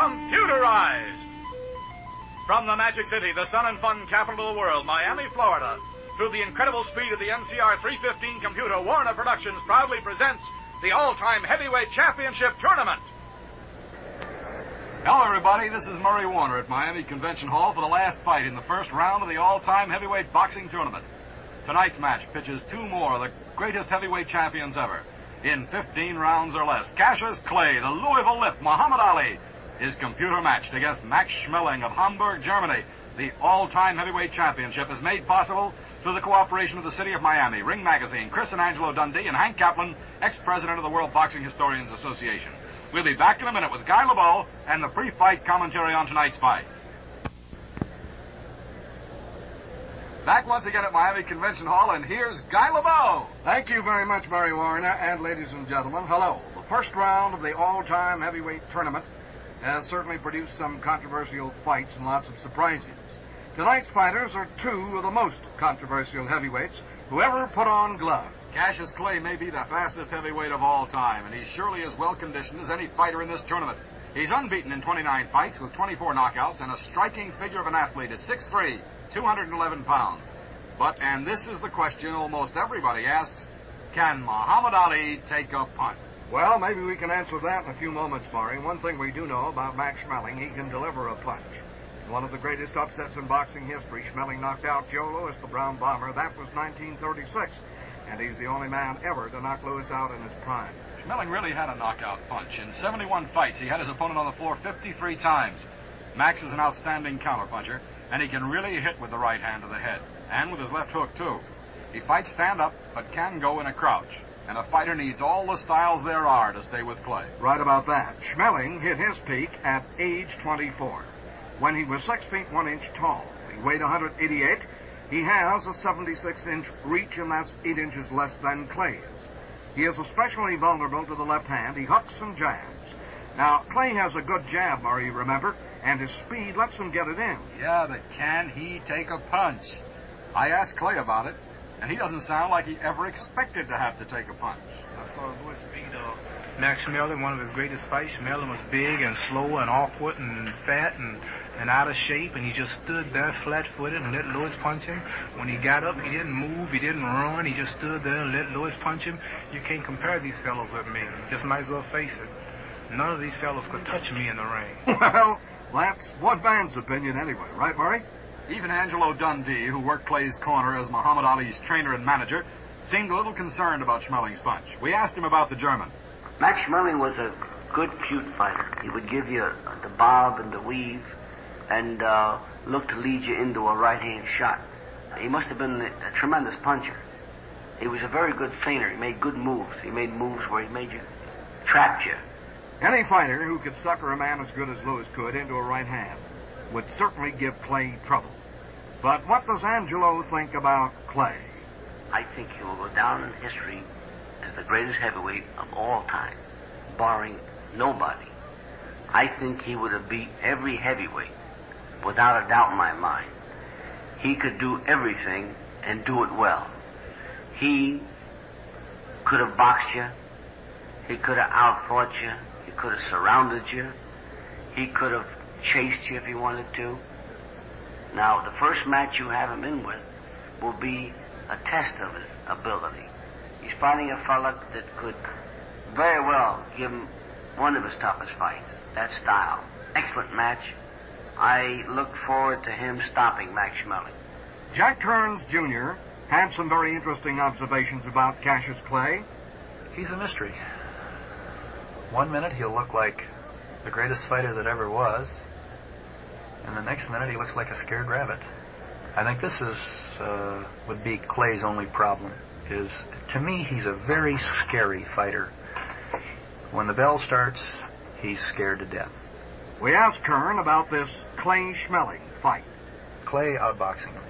computerized. From the Magic City, the sun and fun capital of the world, Miami, Florida, through the incredible speed of the NCR 315 computer, Warner Productions proudly presents the all-time heavyweight championship tournament. Hello, everybody. This is Murray Warner at Miami Convention Hall for the last fight in the first round of the all-time heavyweight boxing tournament. Tonight's match pitches two more of the greatest heavyweight champions ever. In 15 rounds or less, Cassius Clay, the Louisville Lip, Muhammad Ali, is computer matched against Max Schmeling of Hamburg, Germany. The all-time heavyweight championship is made possible through the cooperation of the City of Miami, Ring Magazine, Chris and Angelo Dundee, and Hank Kaplan, ex-president of the World Boxing Historians Association. We'll be back in a minute with Guy LeBeau and the pre-fight commentary on tonight's fight. Back once again at Miami Convention Hall, and here's Guy LeBeau. Thank you very much, Murray Warner, and ladies and gentlemen, hello. The first round of the all-time heavyweight tournament has certainly produced some controversial fights and lots of surprises. Tonight's fighters are two of the most controversial heavyweights who ever put on gloves. Cassius Clay may be the fastest heavyweight of all time, and he's surely as well-conditioned as any fighter in this tournament. He's unbeaten in 29 fights with 24 knockouts and a striking figure of an athlete at 6'3", 211 pounds. But, and this is the question almost everybody asks, can Muhammad Ali take a punch? Well, maybe we can answer that in a few moments, Murray. One thing we do know about Max Schmeling, he can deliver a punch. One of the greatest upsets in boxing history, Schmeling knocked out Joe Louis, the Brown Bomber. That was 1936, and he's the only man ever to knock Louis out in his prime. Schmeling really had a knockout punch. In 71 fights, he had his opponent on the floor 53 times. Max is an outstanding counterpuncher, and he can really hit with the right hand to the head, and with his left hook, too. He fights stand-up, but can go in a crouch, and a fighter needs all the styles there are to stay with Clay. Right about that. Schmeling hit his peak at age 24. When he was 6 feet 1 inch tall, he weighed 188. He has a 76-inch reach, and that's 8 inches less than Clay's. He is especially vulnerable to the left hand. He hooks and jabs. Now, Clay has a good jab, Murray, remember, and his speed lets him get it in. Yeah, but can he take a punch? I asked Clay about it, and he doesn't sound like he ever expected to have to take a punch. I saw Louis beat Max Schmeling, one of his greatest fights. Schmeling was big and slow and awkward and fat and out of shape, and he just stood there flat-footed and let Louis punch him. When he got up, he didn't move, he didn't run, he just stood there and let Louis punch him. You can't compare these fellows with me. You just might as well face it. None of these fellows could touch me in the ring. Well, that's one man's opinion anyway, right, Murray? Even Angelo Dundee, who worked Clay's corner as Muhammad Ali's trainer and manager, seemed a little concerned about Schmeling's punch. We asked him about the German. Max Schmeling was a good, cute fighter. He would give you the bob and the weave and look to lead you into a right-hand shot. He must have been a tremendous puncher. He was a very good feiner. He made good moves. He made moves where he made you, trapped you. Any fighter who could sucker a man as good as Louis could into a right hand would certainly give Clay trouble. But what does Angelo think about Clay? I think he will go down in history as the greatest heavyweight of all time, barring nobody. I think he would have beat every heavyweight, without a doubt in my mind. He could do everything and do it well. He could have boxed you. He could have outfought you. He could have surrounded you. He could have chased you if he wanted to. Now, the first match you have him in with will be a test of his ability. He's fighting a fella that could very well give him one of his toughest fights, that style. Excellent match. I look forward to him stopping Max Schmeling. Jack Kearns, Jr. had some very interesting observations about Cassius Clay. He's a mystery. 1 minute he'll look like the greatest fighter that ever was, and the next minute he looks like a scared rabbit. I think this would be Clay's only problem, is, to me, he's a very scary fighter. When the bell starts, he's scared to death. We asked Kern about this Clay-Schmeling fight. Clay outboxing him.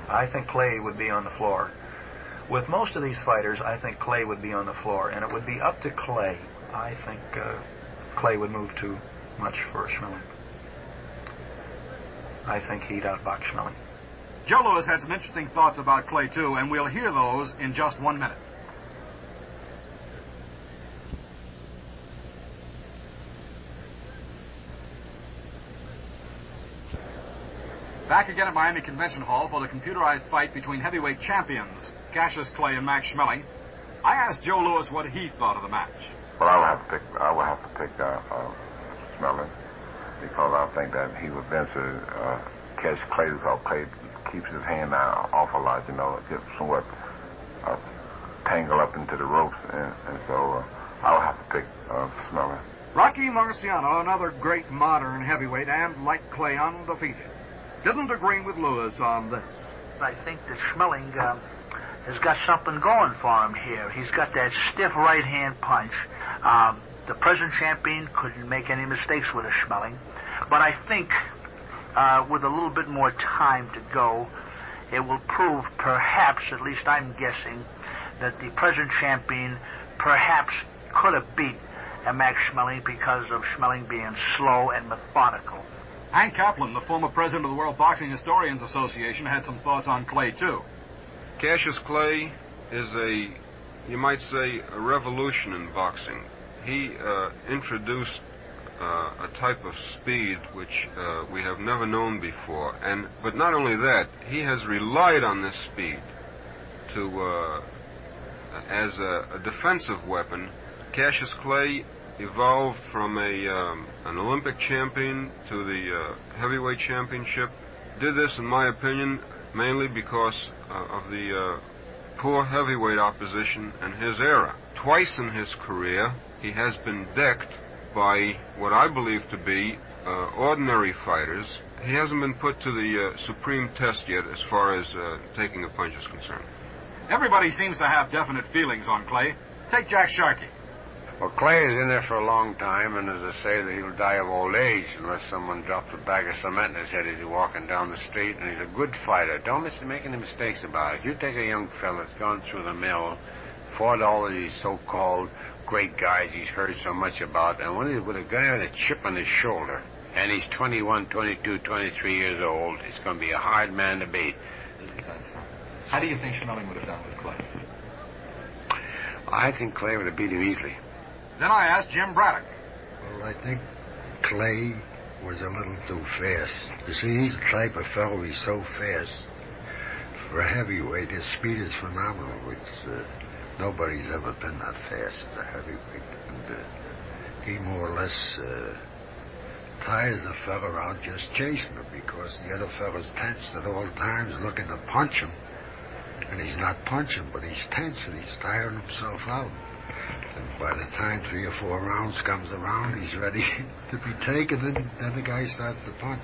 I think Clay would be on the floor. With most of these fighters, I think Clay would be on the floor, and it would be up to Clay. I think Clay would move too much for Schmeling. I think he'd outbox Schmeling. Joe Louis had some interesting thoughts about Clay, too, and we'll hear those in just 1 minute. Back again at Miami Convention Hall for the computerized fight between heavyweight champions Cassius Clay and Max Schmeling. I asked Joe Louis what he thought of the match. Well, I would have to pick Schmeling, because I think that he would venture Cassius Clay, because Clay keeps his hand out awful lot, gets somewhat tangled up into the ropes, and so I would have to pick Schmeling. Rocky Marciano, another great modern heavyweight, and like Clay, undefeated, didn't agree with Lewis on this. I think that Schmeling has got something going for him here. He's got that stiff right-hand punch. The present champion couldn't make any mistakes with a Schmeling, but I think with a little bit more time to go, it will prove perhaps, at least I'm guessing, that the present champion perhaps could have beat Max Schmeling because of Schmeling being slow and methodical. Hank Kaplan, the former president of the World Boxing Historians Association, had some thoughts on Clay, too. Cassius Clay is you might say, a revolution in boxing. He introduced a type of speed which we have never known before. But not only that, he has relied on this speed to as a defensive weapon. Cassius Clay evolved from an Olympic champion to the heavyweight championship. Did this, in my opinion, mainly because of the poor heavyweight opposition in his era. Twice in his career, he has been decked by what I believe to be ordinary fighters. He hasn't been put to the supreme test yet as far as taking a punch is concerned. Everybody seems to have definite feelings on Clay. Take Jack Sharkey. Well, Clay is in there for a long time, and as I say, that he'll die of old age unless someone drops a bag of cement in his head as he's walking down the street, and he's a good fighter. Don't make any mistakes about it. You take a young fella that's gone through the mill, fought all of these so-called great guys he's heard so much about, and with a guy with a chip on his shoulder, and he's 21, 22, 23 years old, it's going to be a hard man to beat. How do you think Schmeling would have done with Clay? I think Clay would have beat him easily. Then I asked Jim Braddock. Well, I think Clay was a little too fast. You see, he's the type of fellow, he's so fast. For a heavyweight, his speed is phenomenal. Nobody's ever been that fast as a heavyweight. And he more or less tires the fella out just chasing him, because the other fella's tense at all times looking to punch him. And he's not punching, but he's tense and he's tiring himself out. And by the time 3 or 4 rounds comes around, he's ready to be taken, and then the guy starts to punch.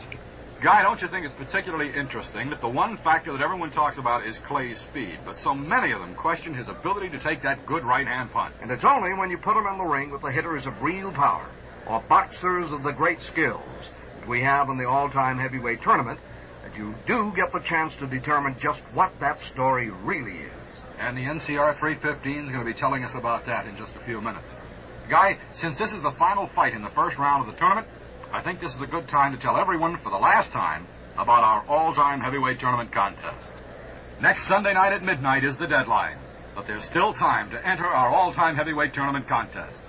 Guy, don't you think it's particularly interesting that the one factor that everyone talks about is Clay's speed, but so many of them question his ability to take that good right-hand punch? And it's only when you put him in the ring with the hitters of real power, or boxers of the great skills that we have in the all-time heavyweight tournament, that you do get the chance to determine just what that story really is. And the NCR 315 is going to be telling us about that in just a few minutes. Guy, since this is the final fight in the first round of the tournament, I think this is a good time to tell everyone for the last time about our all-time heavyweight tournament contest. Next Sunday night at midnight is the deadline, but there's still time to enter our all-time heavyweight tournament contest.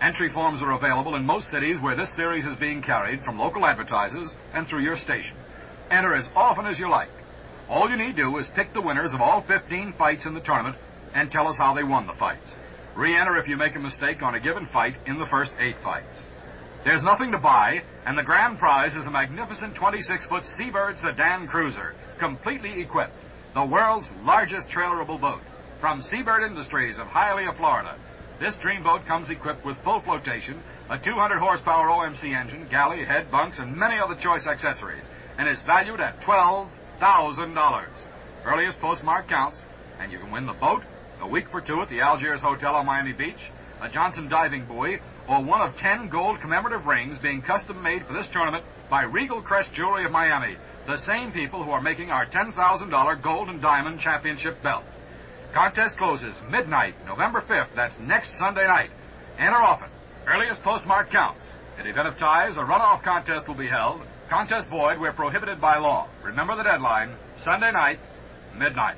Entry forms are available in most cities where this series is being carried, from local advertisers and through your station. Enter as often as you like. All you need to do is pick the winners of all 15 fights in the tournament and tell us how they won the fights. Re-enter if you make a mistake on a given fight in the first 8 fights. There's nothing to buy, and the grand prize is a magnificent 26-foot Seabird sedan cruiser, completely equipped, the world's largest trailerable boat. From Seabird Industries of Hialeah, Florida, this dream boat comes equipped with full flotation, a 200-horsepower OMC engine, galley, head, bunks, and many other choice accessories, and is valued at $12,000. Earliest postmark counts, and you can win the boat, a week for 2 at the Algiers Hotel on Miami Beach, a Johnson diving buoy, or one of 10 gold commemorative rings being custom made for this tournament by Regal Crest Jewelry of Miami, the same people who are making our $10,000 gold and diamond championship belt. Contest closes midnight, November 5th. That's next Sunday night. Enter often. Earliest postmark counts. In the event of ties, a runoff contest will be held. Contest void where prohibited by law. Remember the deadline, Sunday night, midnight.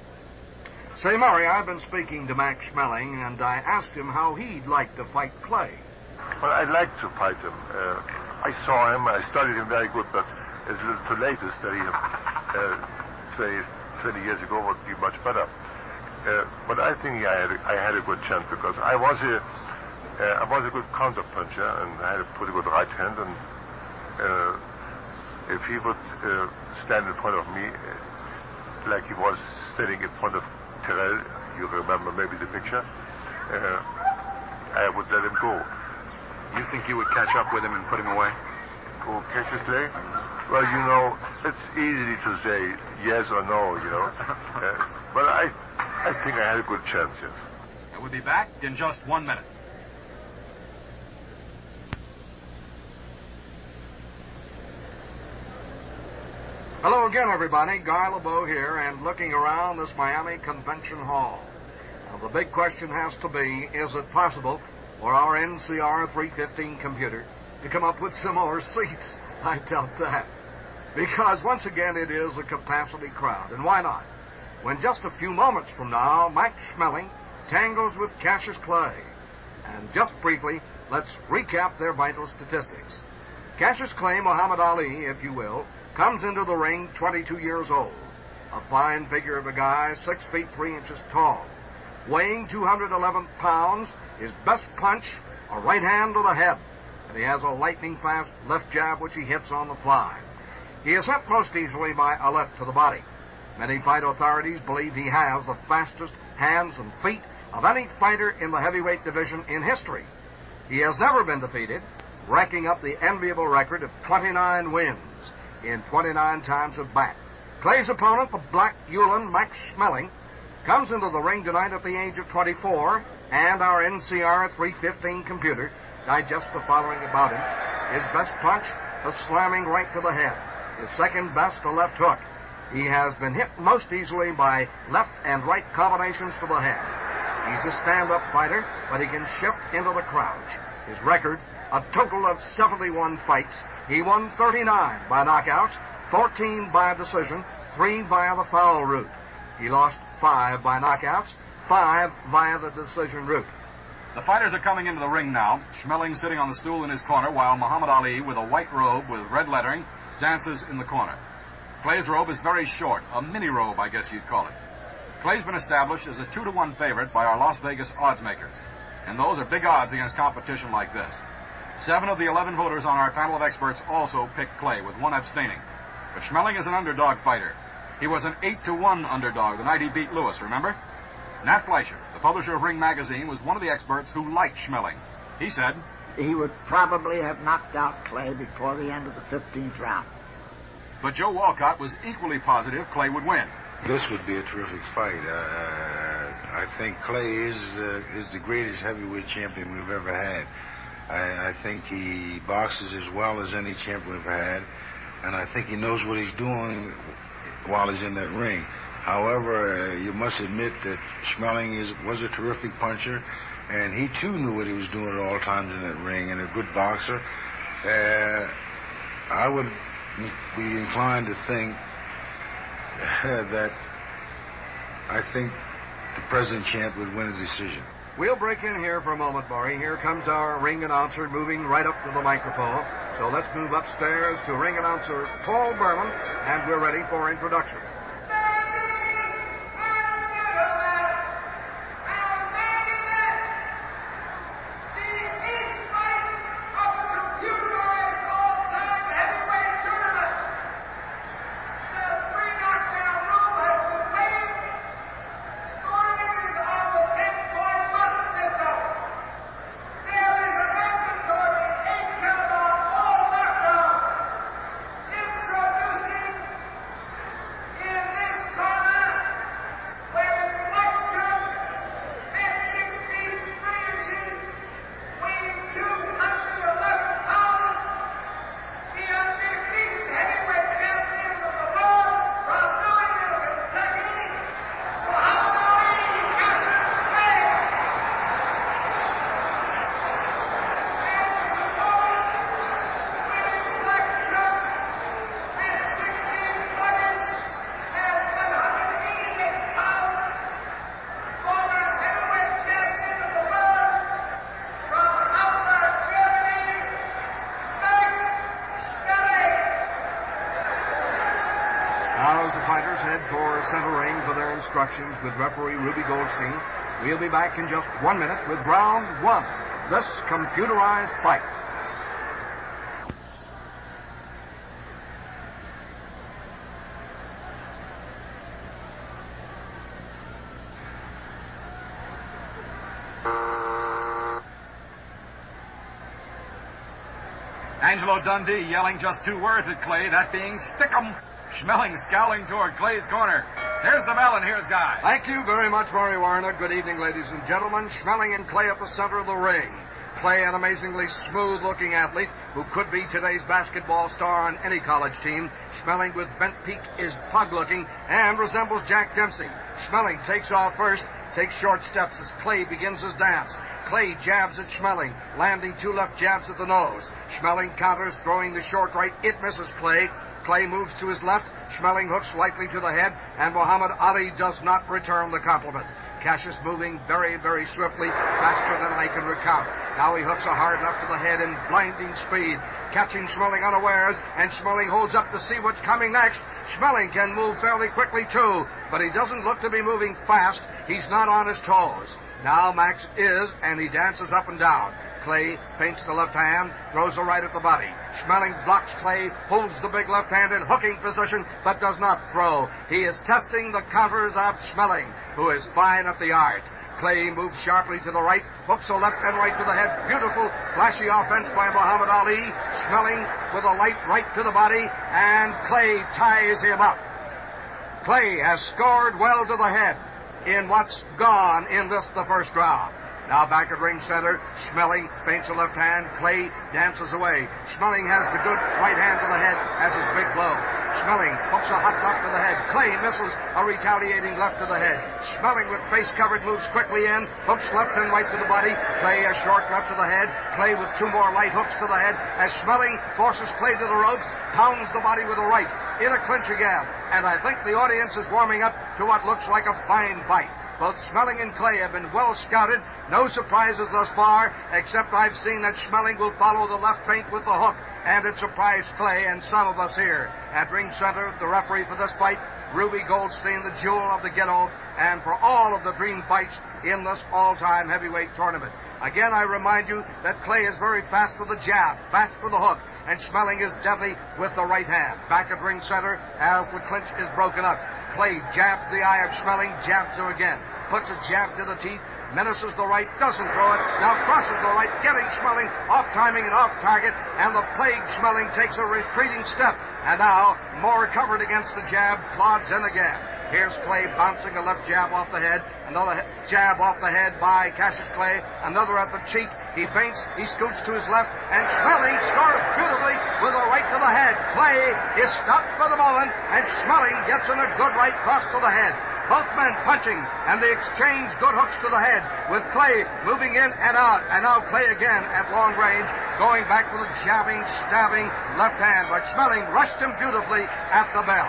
Say, Murray, I've been speaking to Max Schmeling, and I asked him how he'd like to fight Clay. Well, I'd like to fight him. I saw him, I studied him very good, but it's a little too late to study him. say 20 years ago would be much better. But I think I had a good chance because I was a good counter puncher and I had a pretty good right hand, and if he would stand in front of me like he was standing in front of Terrell, you remember maybe the picture, I would let him go. You think you would catch up with him and put him away? Oh, Cassius Clay? Well, you know, it's easy to say yes or no, you know. But I think I had a good chance, yes. And we'll be back in just 1 minute. Hello again, everybody. Guy LeBeau here, and looking around this Miami Convention Hall. Now, the big question has to be, is it possible for our NCR 315 computer to come up with similar seats? I doubt that. Because, once again, it is a capacity crowd. And why not? When just a few moments from now, Mike Schmeling tangles with Cassius Clay. And just briefly, let's recap their vital statistics. Cassius Clay, Muhammad Ali, if you will, comes into the ring 22 years old. A fine figure of a guy, 6 feet 3 inches tall. Weighing 211 pounds, his best punch, a right hand to the head. And he has a lightning-fast left jab which he hits on the fly. He is hit most easily by a left to the body. Many fight authorities believe he has the fastest hands and feet of any fighter in the heavyweight division in history. He has never been defeated, racking up the enviable record of 29 wins in 29 times at bat. Clay's opponent, the Black Ulan, Mike Schmeling, comes into the ring tonight at the age of 24, and our NCR 315 computer digests the following about him. His best punch, a slamming right to the head. His second best, a left hook. He has been hit most easily by left and right combinations to the head. He's a stand-up fighter, but he can shift into the crouch. His record, a total of 71 fights. He won 39 by knockouts, 14 by decision, 3 via the foul route. He lost 5 by knockouts, 5 via the decision route. The fighters are coming into the ring now. Schmeling sitting on the stool in his corner, while Muhammad Ali, with a white robe with red lettering, dances in the corner. Clay's robe is very short, a mini robe, I guess you'd call it. Clay's been established as a 2-to-1 favorite by our Las Vegas odds makers. And those are big odds against competition like this. 7 of the 11 voters on our panel of experts also picked Clay, with 1 abstaining. But Schmeling is an underdog fighter. He was an 8-to-1 underdog the night he beat Lewis, remember? Nat Fleischer, the publisher of Ring Magazine, was one of the experts who liked Schmeling. He said, he would probably have knocked out Clay before the end of the 15th round. But Joe Walcott was equally positive Clay would win. This would be a terrific fight. I think Clay is the greatest heavyweight champion we've ever had. I think he boxes as well as any champion we've had, and I think he knows what he's doing while he's in that ring. However, you must admit that Schmeling was a terrific puncher, and he too knew what he was doing at all times in that ring, and a good boxer. I would be inclined to think that I think the present champ would win a decision. We'll break in here for a moment, Barry. Here comes our ring announcer moving right up to the microphone. So let's move upstairs to ring announcer Paul Berman, and we're ready for introduction. center ring for their instructions with referee Ruby Goldstein. We'll be back in just 1 minute with round one. This computerized fight. Angelo Dundee yelling just two words at Clay, that being stick 'em. Schmeling scowling toward Clay's corner. Here's the bell and here's Guy. Thank you very much, Murray Warner. Good evening, ladies and gentlemen. Schmeling and Clay at the center of the ring. Clay, an amazingly smooth-looking athlete who could be today's basketball star on any college team. Schmeling with bent peak is pug-looking and resembles Jack Dempsey. Schmeling takes off first, takes short steps as Clay begins his dance. Clay jabs at Schmeling, landing two left jabs at the nose. Schmeling counters, throwing the short right. It misses Clay. Clay moves to his left. Schmeling hooks lightly to the head, and Muhammad Ali does not return the compliment. Cassius moving very, very swiftly, faster than I can recount. Now he hooks a hard left to the head in blinding speed, catching Schmeling unawares, and Schmeling holds up to see what's coming next. Schmeling can move fairly quickly, too, but he doesn't look to be moving fast. He's not on his toes. Now Max is, and he dances up and down. Clay feints the left hand, throws a right at the body. Schmeling blocks Clay, holds the big left hand in hooking position, but does not throw. He is testing the counters of Schmeling, who is fine at the art. Clay moves sharply to the right, hooks a left and right to the head. Beautiful, flashy offense by Muhammad Ali. Schmeling with a light right to the body, and Clay ties him up. Clay has scored well to the head in what's gone in this, the first round. Now back at ring center, Schmeling feints a left hand. Clay dances away. Schmeling has the good right hand to the head as his big blow. Schmeling hooks a hot left to the head. Clay misses a retaliating left to the head. Schmeling with face covered moves quickly in, hooks left and right to the body. Clay a short left to the head. Clay with two more light hooks to the head as Schmeling forces Clay to the ropes, pounds the body with a right. In a clinch again. And I think the audience is warming up to what looks like a fine fight. Both Schmeling and Clay have been well scouted. No surprises thus far, except I've seen that Schmeling will follow the left feint with the hook, and it surprised Clay and some of us here. At ring center, the referee for this fight, Ruby Goldstein, the jewel of the ghetto, and for all of the dream fights in this all-time heavyweight tournament. Again, I remind you that Clay is very fast with the jab, fast with the hook, and Schmeling is deadly with the right hand. Back at ring center, as the clinch is broken up, Clay jabs the eye of Schmeling, jabs her again, puts a jab to the teeth, menaces the right, doesn't throw it, now crosses the right, getting Schmeling off timing and off target, and the plagued Schmeling takes a retreating step, and now, more covered against the jab, plods in again. Here's Clay bouncing a left jab off the head, another jab off the head by Cassius Clay, another at the cheek. He feints, he scoots to his left, and Schmeling scores beautifully with a right to the head. Clay is stopped for the moment, and Schmeling gets in a good right cross to the head. Both men punching, and they exchange good hooks to the head, with Clay moving in and out, and now Clay again at long range, going back with a jabbing, stabbing left hand, but Schmeling rushed him beautifully at the bell.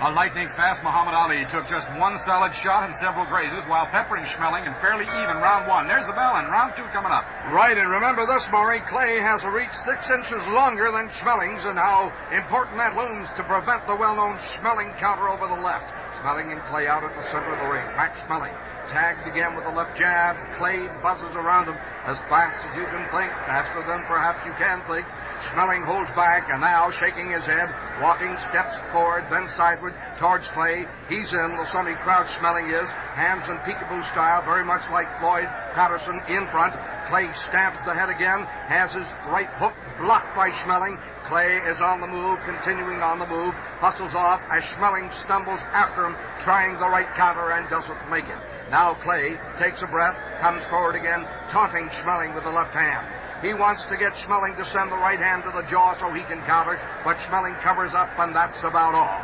A lightning-fast Muhammad Ali took just one solid shot and several grazes while peppering Schmeling in fairly even round one. There's the bell, and round two coming up. Right, and remember this, Maury. Clay has a reach 6 inches longer than Schmeling's, and how important that looms to prevent the well-known Schmeling counter over the left. Schmeling and Clay out at the center of the ring. Back Schmeling. Tagged again with the left jab. Clay buzzes around him as fast as you can think, faster than perhaps you can think. Schmeling holds back, and now shaking his head, walking steps forward, then sideward towards Clay. He's in, the semi-crouched Schmeling is, hands in peekaboo style, very much like Floyd Patterson in front. Clay stabs the head again, has his right hook blocked by Schmeling. Clay is on the move, continuing on the move, hustles off as Schmeling stumbles after him, trying the right counter and doesn't make it. Now Clay takes a breath, comes forward again, taunting Schmeling with the left hand. He wants to get Schmeling to send the right hand to the jaw so he can counter, but Schmeling covers up, and that's about all.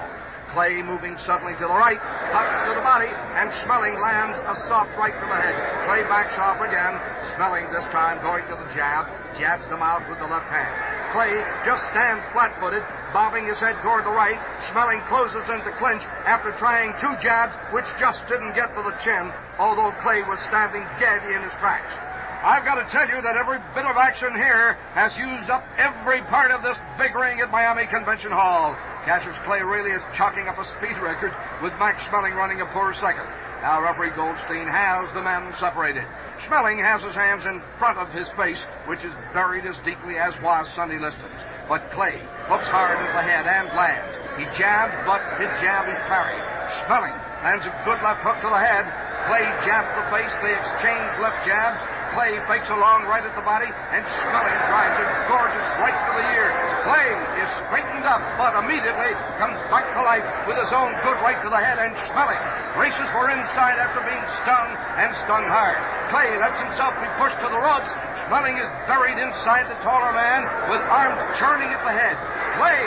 Clay moving suddenly to the right, hops to the body, and Schmeling lands a soft right to the head. Clay backs off again, Schmeling this time going to the jab, jabs them out with the left hand. Clay just stands flat-footed, bobbing his head toward the right. Schmeling closes into clinch after trying two jabs, which just didn't get to the chin, although Clay was standing dead in his tracks. I've got to tell you that every bit of action here has used up every part of this big ring at Miami Convention Hall. Cassius Clay really is chalking up a speed record with Max Schmeling running a poor second. Now referee Goldstein has the men separated. Schmeling has his hands in front of his face, which is buried as deeply as was Sonny Liston's. But Clay hooks hard at the head and lands. He jabs, but his jab is parried. Schmeling lands a good left hook to the head. Clay jabs the face. They exchange left jabs. Clay fakes a long right at the body, and Schmeling drives a gorgeous right to the ear. Clay is straightened up, but immediately comes back to life with his own good right to the head, and Schmeling races for inside after being stung, and stung hard. Clay lets himself be pushed to the ropes. Schmeling is buried inside the taller man with arms churning at the head. Clay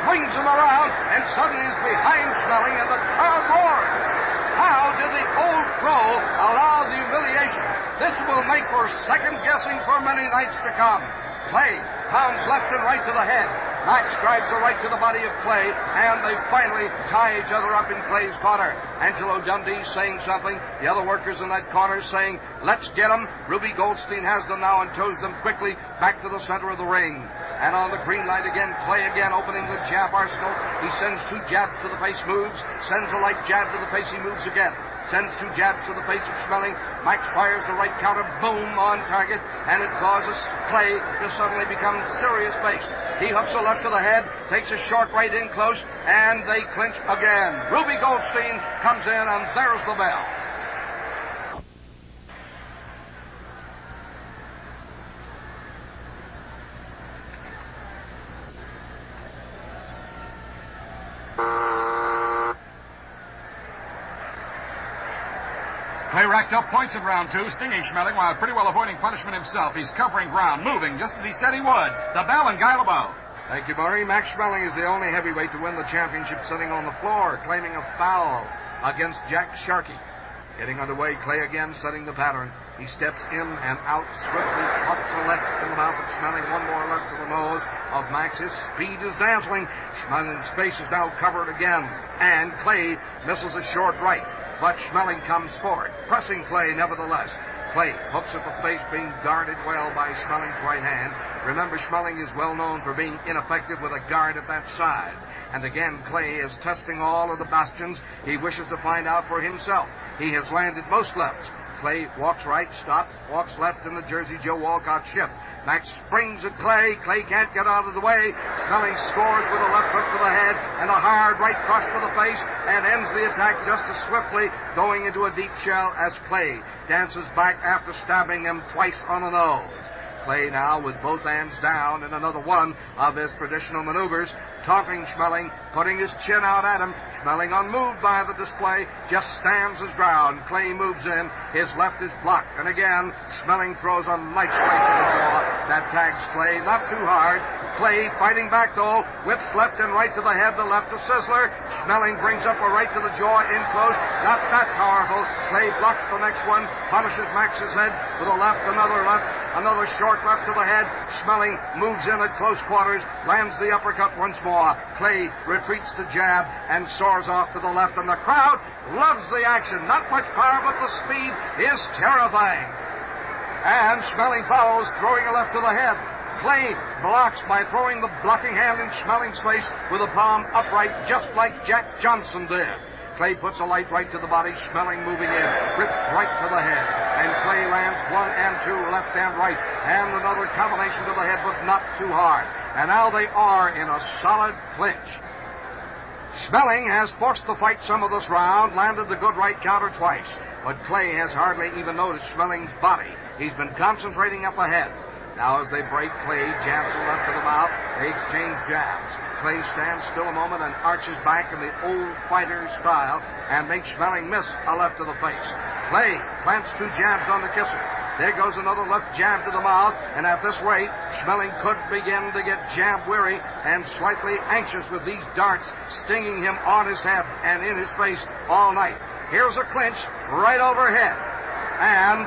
swings him around, and suddenly is behind Schmeling, and the crowd roars. How did the old pro allow the humiliation? This will make for second guessing for many nights to come. Clay pounds left and right to the head. Max drives a right to the body of Clay, and they finally tie each other up in Clay's corner. Angelo Dundee saying something. The other workers in that corner saying, let's get them. Ruby Goldstein has them now and tows them quickly back to the center of the ring. And on the green light again, Clay again opening the jab arsenal. He sends 2 jabs to the face, moves. Sends a light jab to the face, he moves again. Sends 2 jabs to the face of Schmeling. Max fires the right counter, boom, on target, and it causes Clay to suddenly become serious-faced. He hooks a left to the head, takes a short right in close, and they clinch again. Ruby Goldstein comes in, and there's the bell. Clay racked up points in round 2, stinging Schmeling while pretty well avoiding punishment himself. He's covering ground, moving just as he said he would. The bell and Guy LeBeau. Thank you, Murray. Max Schmeling is the only heavyweight to win the championship sitting on the floor, claiming a foul against Jack Sharkey. Getting underway, Clay again setting the pattern. He steps in and out swiftly, pops a left in the mouth of Schmeling, one more left to the nose of Max. His speed is dazzling. Schmeling's face is now covered again, and Clay misses a short right. But Schmeling comes forward, pressing Clay nevertheless. Clay hooks at the face, being guarded well by Schmeling's right hand. Remember, Schmeling is well known for being ineffective with a guard at that side. And again, Clay is testing all of the bastions he wishes to find out for himself. He has landed most lefts. Clay walks right, stops, walks left in the Jersey Joe Walcott shift. Max springs at Clay. Clay can't get out of the way. Schmeling scores with a left hook to the head and a hard right cross to the face and ends the attack just as swiftly, going into a deep shell as Clay dances back after stabbing him twice on the nose. Clay now with both hands down in another one of his traditional maneuvers, taunting Schmeling, putting his chin out at him. Schmeling, unmoved by the display, just stands his ground. Clay moves in. His left is blocked. And again, Schmeling throws a nice right to the jaw. That tags Clay, not too hard. Clay fighting back, though, whips left and right to the head, the left to Sizzler. Schmeling brings up a right to the jaw in close. Not that powerful. Clay blocks the next one, punishes Max's head with a left, another short left to the head. Schmeling moves in at close quarters, lands the uppercut once more. Clay retreats to jab and soars off to the left, and the crowd loves the action. Not much power, but the speed is terrifying. And Schmeling follows, throwing a left to the head. Clay blocks by throwing the blocking hand in Schmeling's face with a palm upright, just like Jack Johnson did. Clay puts a light right to the body, Schmeling moving in, rips right to the head, and Clay lands 1 and 2, left and right, and another combination to the head, but not too hard. And now they are in a solid clinch. Schmeling has forced the fight some of this round, landed the good right counter twice, but Clay has hardly even noticed Schmeling's body. He's been concentrating up ahead. Now as they break, Clay jabs a left to the mouth. They exchange jabs. Clay stands still a moment and arches back in the old fighter style and makes Schmeling miss a left to the face. Clay plants 2 jabs on the kisser. There goes another left jab to the mouth, and at this rate, Schmeling could begin to get jab-weary and slightly anxious with these darts stinging him on his head and in his face all night. Here's a clinch right overhead, and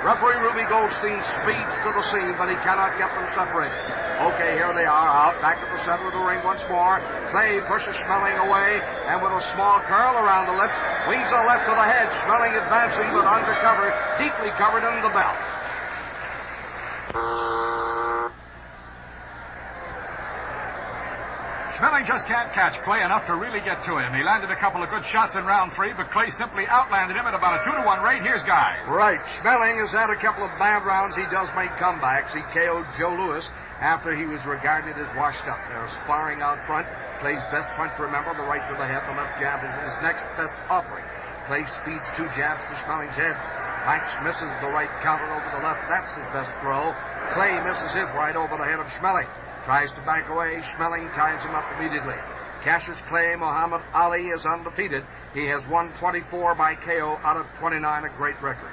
referee Ruby Goldstein speeds to the scene, but he cannot get them separated. Okay, here they are, out back at the center of the ring once more. Clay pushes Schmeling away, and with a small curl around the lips, wings a left to the head. Schmeling advancing, but undercover, deeply covered in the belt. Schmeling just can't catch Clay enough to really get to him. He landed a couple of good shots in round 3, but Clay simply outlanded him at about a 2-1 rate. Here's Guy. Right. Schmeling has had a couple of bad rounds. He does make comebacks. He KO'd Joe Louis after he was regarded as washed up. They're sparring out front. Clay's best punch, remember, the right to the head. The left jab is his next best offering. Clay speeds 2 jabs to Schmeling's head. Max misses the right counter over the left. That's his best throw. Clay misses his right over the head of Schmeling. Tries to back away. Schmeling ties him up immediately. Cassius Clay, Muhammad Ali is undefeated. He has won 24 by KO out of 29, a great record.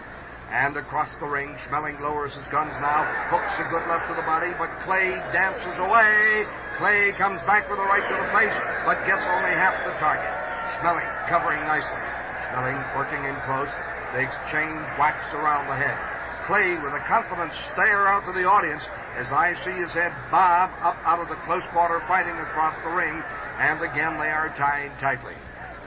And across the ring, Schmeling lowers his guns now, hooks a good left to the body, but Clay dances away. Clay comes back with a right to the face, but gets only half the target. Schmeling covering nicely. Schmeling working in close. They exchange whacks around the head. Clay with a confident stare out to the audience as I see his head bob up out of the close quarter fighting across the ring, and again they are tied tightly.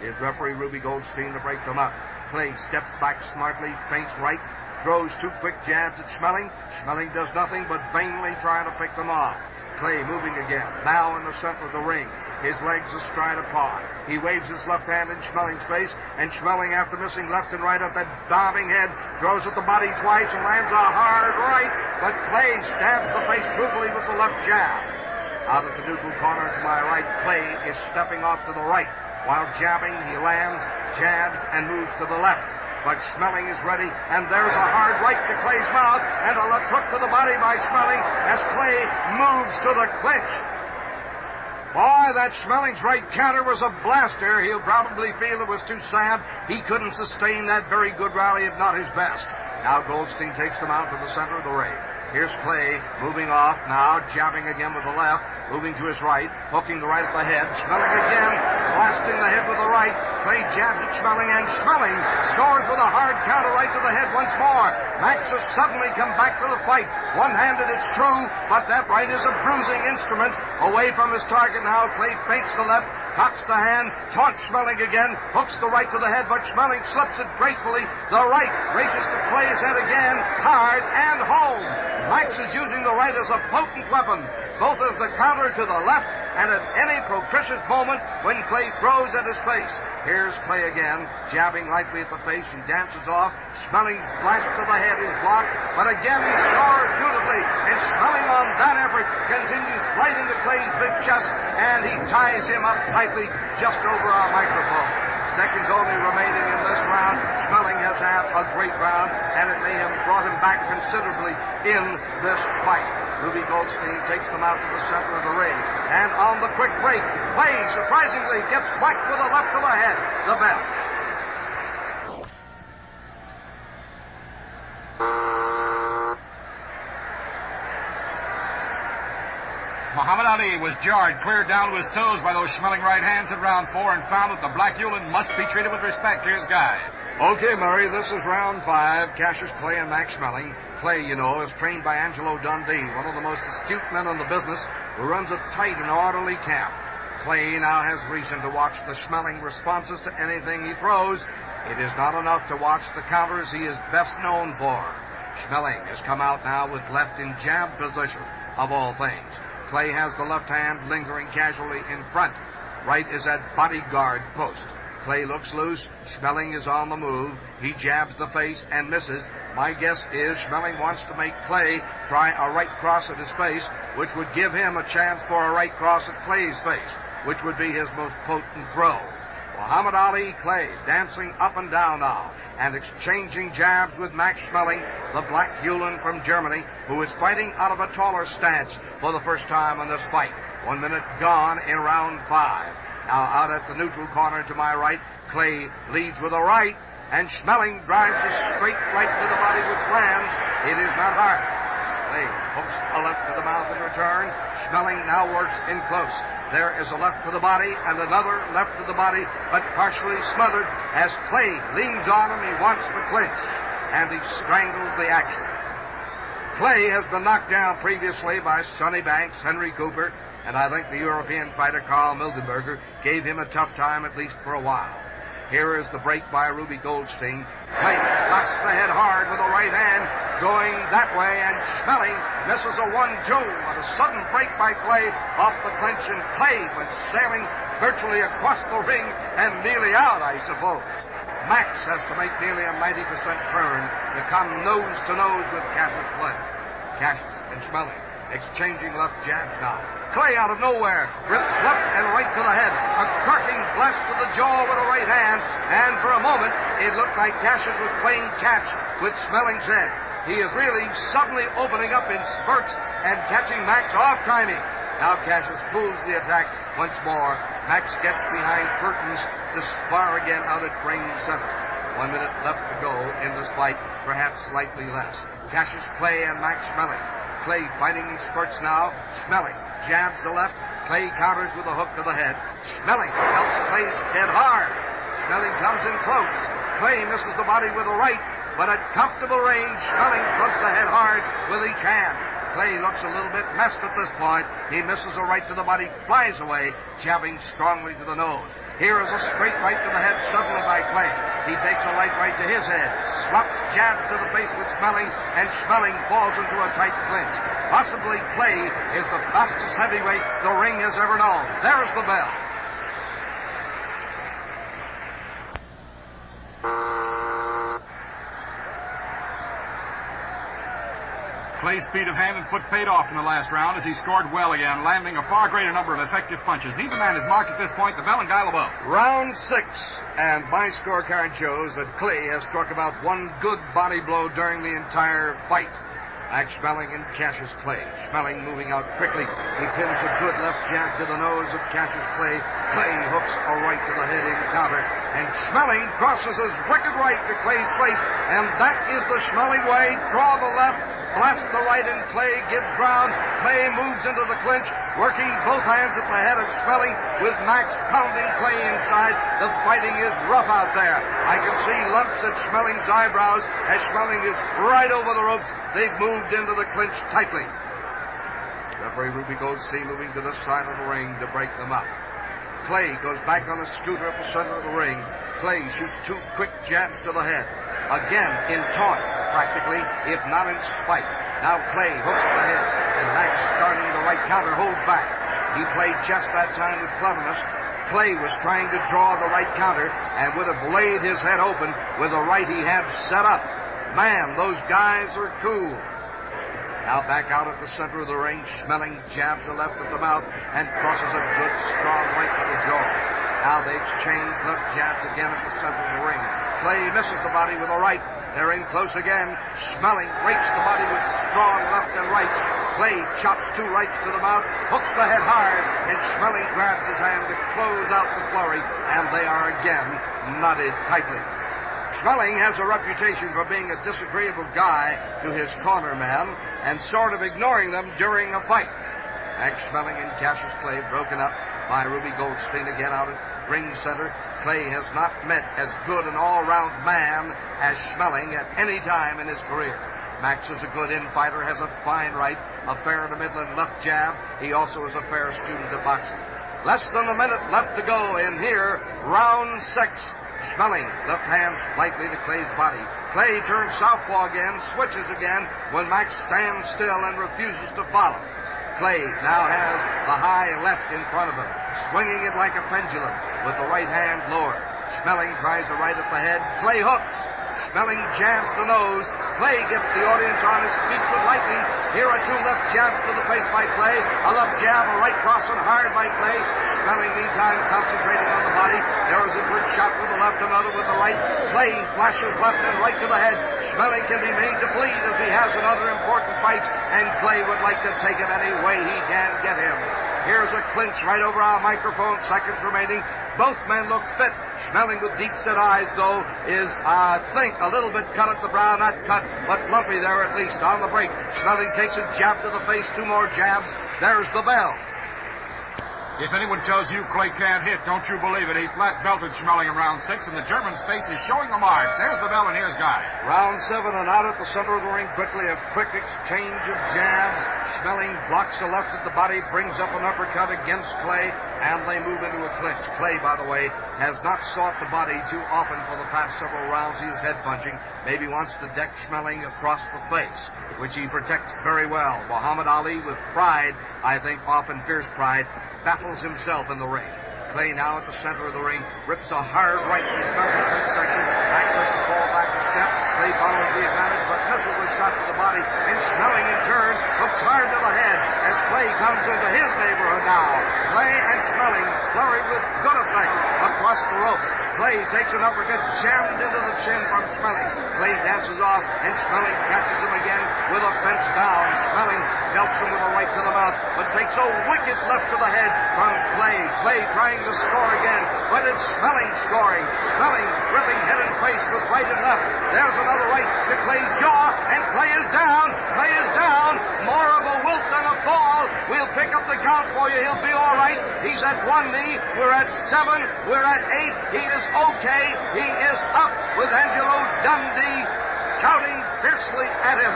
Here's referee Ruby Goldstein to break them up. Clay steps back smartly, feints right, throws 2 quick jabs at Schmeling. Schmeling does nothing but vainly try to pick them off. Clay moving again, now in the center of the ring. His legs astride apart. He waves his left hand in Schmeling's face, and Schmeling, after missing left and right at that bobbing head, throws at the body twice and lands a hard right, but Clay stabs the face brutally with the left jab. Out at the neutral corner to my right, Clay is stepping off to the right. While jabbing, he lands, jabs, and moves to the left. But Schmeling is ready, and there's a hard right to Clay's mouth, and a left hook to the body by Schmeling as Clay moves to the clinch. Boy, that Schmeling's right counter was a blaster. He'll probably feel it was too sad. He couldn't sustain that very good rally, if not his best. Now Goldstein takes them out to the center of the ring. Here's Clay moving off now, jabbing again with the left, moving to his right, hooking the right at the head. Schmeling again, blasting the head with the right. Clay jabs at Schmeling, and Schmeling scores with a hard counter right to the head once more. Max has suddenly come back to the fight. One-handed, it's true, but that right is a bruising instrument. Away from his target now, Clay feints the left, cocks the hand, taunts Schmeling again, hooks the right to the head, but Schmeling slips it gracefully. The right races to Clay's head again, hard and home. Max is using the right as a potent weapon, both as the counter to the left and at any propitious moment when Clay throws at his face. Here's Clay again, jabbing lightly at the face. He dances off. Schmeling's blast to the head is blocked, but again he scores beautifully, and Schmeling on that effort continues right into Clay's big chest, and he ties him up tightly just over our microphone. Seconds only remaining in this round. Schmeling has had a great round, and it may have brought him back considerably in this fight. Ruby Goldstein takes them out to the center of the ring, and on the quick break, Clay surprisingly gets whacked with a left to the head. The bell. Muhammad Ali was jarred clear down to his toes by those Schmeling right hands in round 4 and found that the Black Hewlin must be treated with respect. Here's Guy. Okay, Murray, this is round 5. Cassius Clay and Max Schmeling. Clay, you know, is trained by Angelo Dundee, one of the most astute men in the business, who runs a tight and orderly camp. Clay now has reason to watch the Schmeling responses to anything he throws. It is not enough to watch the counters he is best known for. Schmeling has come out now with left in jab position, of all things. Clay has the left hand lingering casually in front. Right is at bodyguard post. Clay looks loose. Schmeling is on the move. He jabs the face and misses. My guess is Schmeling wants to make Clay try a right cross at his face, which would give him a chance for a right cross at Clay's face, which would be his most potent throw. Muhammad Ali, Clay, dancing up and down now, and exchanging jabs with Max Schmeling, the Black Hewlin from Germany, who is fighting out of a taller stance for the first time in this fight. 1 minute gone in round 5. Now out at the neutral corner to my right, Clay leads with a right, and Schmeling drives a straight right to the body which lands. It is not hard. Clay hooks a left to the mouth in return. Schmeling now works in close. There is a left to the body and another left to the body, but partially smothered as Clay leans on him. He wants the clinch, and he strangles the action. Clay has been knocked down previously by Sonny Banks, Henry Cooper, and I think the European fighter Carl Mildenberger gave him a tough time, at least for a while. Here is the break by Ruby Goldstein. Clay blasts the head hard with the right hand, going that way, and Schmeling misses a 1-2. But a sudden break by Clay off the clinch, and Clay went sailing virtually across the ring and nearly out, I suppose. Max has to make nearly a 90% turn to come nose to nose with Cassius Clay. Cassius and Schmeling exchanging left jabs now. Clay out of nowhere rips left and right to the head. A corking blast to the jaw with a right hand, and for a moment it looked like Cassius was playing catch with Schmeling's head. He is really suddenly opening up in spurts and catching Max off timing. Now Cassius pulls the attack once more. Max gets behind curtains to spar again out at ring center. 1 minute left to go in this fight, perhaps slightly less. Cassius Clay and Max Schmeling. Clay fighting in spurts now. Schmeling jabs the left. Clay counters with a hook to the head. Schmeling helps Clay's head hard. Schmeling comes in close. Clay misses the body with a right, but at comfortable range, Schmeling clubs the head hard with each hand. Clay looks a little bit messed at this point. He misses a right to the body, flies away, jabbing strongly to the nose. Here is a straight right to the head suddenly by Clay. He takes a light right to his head, swaps jabs to the face with Schmeling, and Schmeling falls into a tight clinch. Possibly Clay is the fastest heavyweight the ring has ever known. There's the bell. Clay's speed of hand and foot paid off in the last round as he scored well again, landing a far greater number of effective punches. Neither man is marked at this point. The bell and Guy LeBeau. Round 6, and my scorecard shows that Clay has struck about one good body blow during the entire fight. Max Schmeling and Cassius Clay. Schmeling moving out quickly. He pins a good left jab to the nose of Cassius Clay. Clay hooks a right to the head in counter. And Schmeling crosses his wicked right to Clay's face. And that is the Schmeling way. Draw the left. Blast the right, and Clay gives ground. Clay moves into the clinch, working both hands at the head of Schmeling, with Max pounding Clay inside. The fighting is rough out there. I can see lumps at Schmeling's eyebrows as Schmeling is right over the ropes. They've moved into the clinch tightly. Referee Ruby Goldstein moving to this side of the ring to break them up. Clay goes back on a scooter at the center of the ring. Clay shoots 2 quick jabs to the head. Again, in taunt, practically, if not in spite. Now Clay hooks the head, and Max, starting the right counter, holds back. He played chess that time with cleverness. Clay was trying to draw the right counter and would have laid his head open with the right he had set up. Man, those guys are cool. Now back out at the center of the ring, Schmeling jabs the left at the mouth and crosses a good, strong right to the jaw. Now they exchange left jabs again at the center of the ring. Clay misses the body with a right. They're in close again. Schmeling rakes the body with strong left and rights. Clay chops 2 rights to the mouth, hooks the head hard, and Schmeling grabs his hand to close out the flurry, and they are again knotted tightly. Schmeling has a reputation for being a disagreeable guy to his corner man and sort of ignoring them during a fight. Max Schmeling and Cassius Clay broken up by Ruby Goldstein again out at ring center. Clay has not met as good an all-round man as Schmeling at any time in his career. Max is a good infighter, has a fine right, a fair to middling left jab. He also is a fair student of boxing. Less than a minute left to go in here, round 6. Schmeling, left hand lightly to Clay's body. Clay turns southpaw again, switches again when Max stands still and refuses to follow. Clay now has the high left in front of him, swinging it like a pendulum with the right hand lowered. Schmeling tries a right at the head. Clay hooks. Schmeling jabs the nose. Clay gets the audience on his feet with lightning. Here are 2 left jabs to the face by Clay. A left jab, a right cross and hard by Clay. Schmeling, meantime, concentrating on the body. There is a good shot with the left, another with the right. Clay flashes left and right to the head. Schmeling can be made to bleed as he has in other important fights, and Clay would like to take him any way he can get him. Here's a clinch right over our microphone, seconds remaining. Both men look fit. Schmeling with deep-set eyes, though, is, I think, a little bit cut at the brow. Not cut, but lumpy there at least. On the break, Schmeling takes a jab to the face, 2 more jabs. There's the bell. If anyone tells you Clay can't hit, don't you believe it. He flat-belted Schmeling in round 6, and the German's face is showing the marks. There's the bell, and here's Guy. Round 7, and out at the center of the ring quickly, a quick exchange of jabs. Schmeling blocks the left at the body, brings up an uppercut against Clay, and they move into a clinch. Clay, by the way, has not sought the body too often for the past several rounds. He is head punching. Maybe wants to deck Schmeling across the face, which he protects very well. Muhammad Ali, with pride, I think often fierce pride, battles himself in the ring. Clay now at the center of the ring, rips a hard right to Schmeling's midsection, access to fall back a step. Clay follows the advantage, but misses a shot to the body, and Schmeling in turn hooks hard to the head as Clay comes into his neighborhood now. Clay and Schmeling flurry with good effect across the ropes. Clay takes an uppercut jammed into the chin from Schmeling. Clay dances off, and Schmeling catches him again with a fence down. Schmeling helps him with a right to the mouth, but takes a wicked left to the head from Clay. Clay trying to score again, but it's Schmeling scoring. Schmeling ripping head and face with right and left. There's another right to Clay's jaw, and Clay is down. Clay is down. More of a wilt than a fall. We'll pick up the count for you. He'll be all right. He's at 1 knee. We're at 7. We're at 8. He is okay. He is up with Angelo Dundee shouting fiercely at him.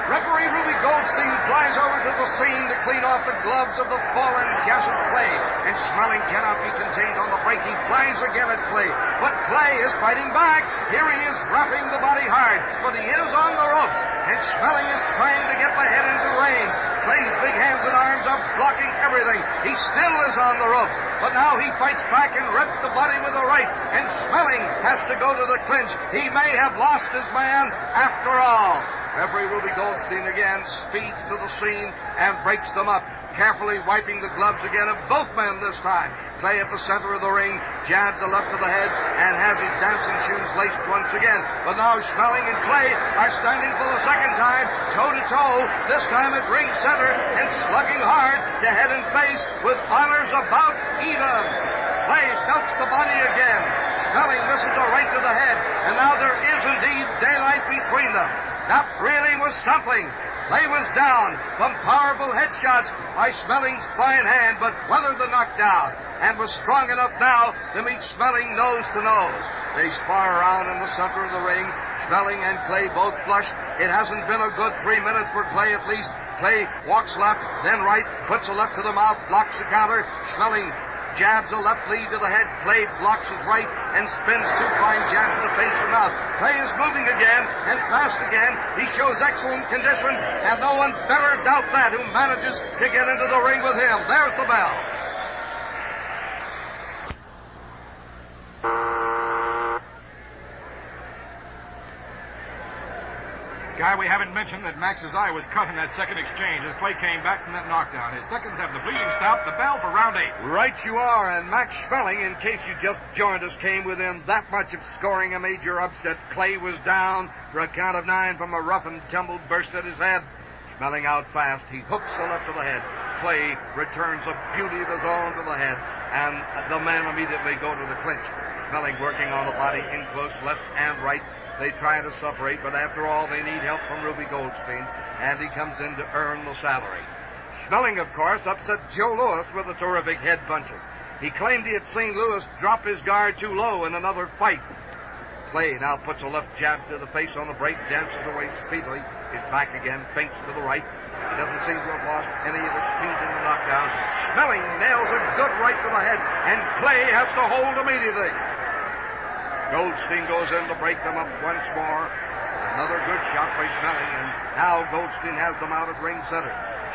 Referee Ruby Goldstein flies over to the scene to clean off the gloves of the fallen Cassius Clay, and Schmeling cannot be contained on the break. He flies again at Clay, but Clay is fighting back. Here he is rapping the body hard, but he is on the ropes, and Schmeling is trying to get the head into range. Clay's big hands and arms are blocking everything. He still is on the ropes, but now he fights back and rips the body with the right, and Schmeling has to go to the clinch. He may have lost his man after all. Referee Ruby Goldstein again speeds to the scene and breaks them up, carefully wiping the gloves again of both men this time. Clay at the center of the ring, jabs a left to the head, and has his dancing shoes laced once again. But now Schmeling and Clay are standing for the second time, toe-to-toe, this time at ring center, and slugging hard to head and face with honors about even. Clay belts the body again. Schmeling misses a right to the head, and now there is indeed daylight between them. That really was something. Clay was down from powerful headshots by Schmeling's fine hand, but weathered the knockdown and was strong enough now to meet Schmeling nose to nose. They spar around in the center of the ring. Schmeling and Clay both flushed. It hasn't been a good 3 minutes for Clay at least. Clay walks left, then right, puts a left to the mouth, blocks the counter. Schmeling jabs a left lead to the head. Clay blocks his right and spins 2 fine jabs to face and mouth. Clay is moving again and fast again. He shows excellent condition, and no one better doubt that who manages to get into the ring with him. There's the bell. Guy, we haven't mentioned that Max's eye was cut in that second exchange as Clay came back from that knockdown. His seconds have the bleeding stopped. The bell for round 8. Right you are, and Max Schmeling, in case you just joined us, came within that much of scoring a major upset. Clay was down for a count of 9 from a rough and tumble burst at his head. Schmeling out fast. He hooks the left of the head. Clay returns a beauty of his own to the head, and the men immediately go to the clinch. Schmeling working on the body in close left and right. They try to separate, but after all, they need help from Ruby Goldstein, and he comes in to earn the salary. Schmeling, of course, upset Joe Louis with a terrific head punching. He claimed he had seen Louis drop his guard too low in another fight. Clay now puts a left jab to the face on the break, dances away speedily, is back again, feints to the right. He doesn't seem to have lost any of the speed in the knockdown. Schmeling nails a good right to the head, and Clay has to hold immediately. Goldstein goes in to break them up once more. Another good shot by Schmeling, and now Goldstein has them out at ring center.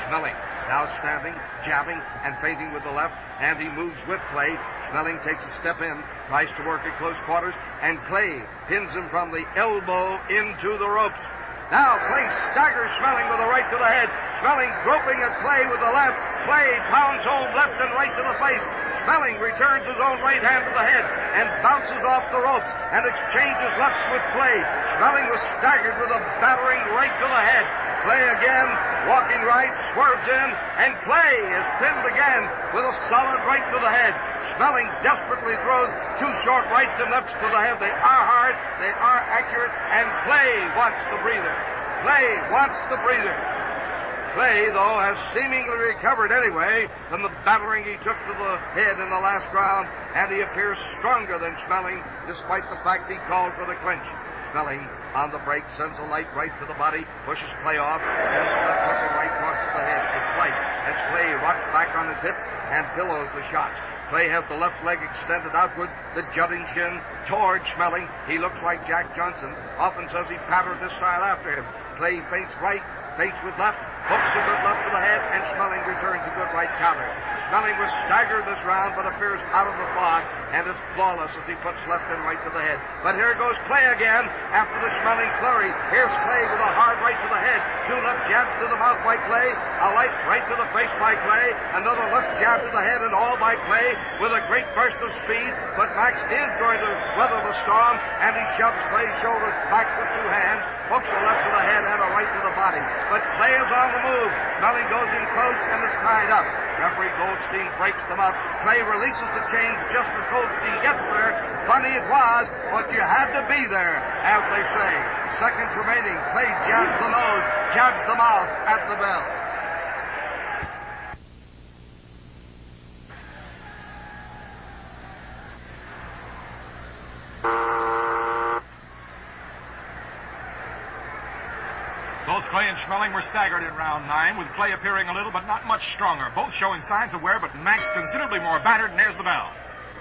Schmeling now standing, jabbing, and feinting with the left, and he moves with Clay. Schmeling takes a step in, tries to work at close quarters, and Clay pins him from the elbow into the ropes. Now Clay staggers Schmeling with a right to the head. Schmeling groping at Clay with the left. Clay pounds home left and right to the face. Schmeling returns his own right hand to the head and bounces off the ropes and exchanges lefts with Clay. Schmeling was staggered with a battering right to the head. Clay again, walking right, swerves in, and Clay is pinned again with a solid right to the head. Schmeling desperately throws 2 short rights and lefts to the head. They are hard, they are accurate, and Clay wants the breather. Clay wants the breather. Clay, though, has seemingly recovered anyway from the battering he took to the head in the last round, and he appears stronger than Schmeling, despite the fact he called for the clinch. Schmeling on the break, sends a light right to the body, pushes Clay off, sends a left hook and right cross to the head. It's Clay as Clay rocks back on his hips and pillows the shots. Clay has the left leg extended outward, the jutting shin toward Schmeling. He looks like Jack Johnson. Often says he patterned this style after him. Clay feints right, feints with left, hooks a good left to the head, and Schmeling returns a good right counter. Schmeling was staggered this round, but appears out of the fog, and is flawless as he puts left and right to the head. But here goes Clay again after the Schmeling flurry. Here's Clay with a hard right to the head. Two left jabs to the mouth by Clay, a light right to the face by Clay, another left jab to the head, and all by Clay with a great burst of speed. But Max is going to weather the storm, and he shoves Clay's shoulders back with two hands, hooks a left to the head and a right to the body. But Clay is on the move. Schmeling goes in close and is tied up. Referee Goldstein breaks them up. Clay releases the chains just as Goldstein gets there. Funny it was, but you had to be there, as they say. Seconds remaining. Clay jabs the nose, jabs the mouth at the bell. Both Clay and Schmeling were staggered in round 9, with Clay appearing a little but not much stronger. Both showing signs of wear, but Max considerably more battered, and there's the bell.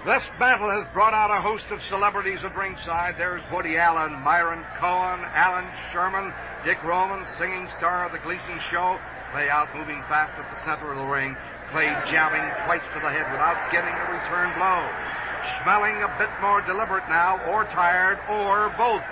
This battle has brought out a host of celebrities at ringside. There's Woody Allen, Myron Cohen, Alan Sherman, Dick Roman, singing star of the Gleason Show. Clay out moving fast at the center of the ring. Clay jabbing twice to the head without getting a return blow. Schmeling a bit more deliberate now, or tired, or both.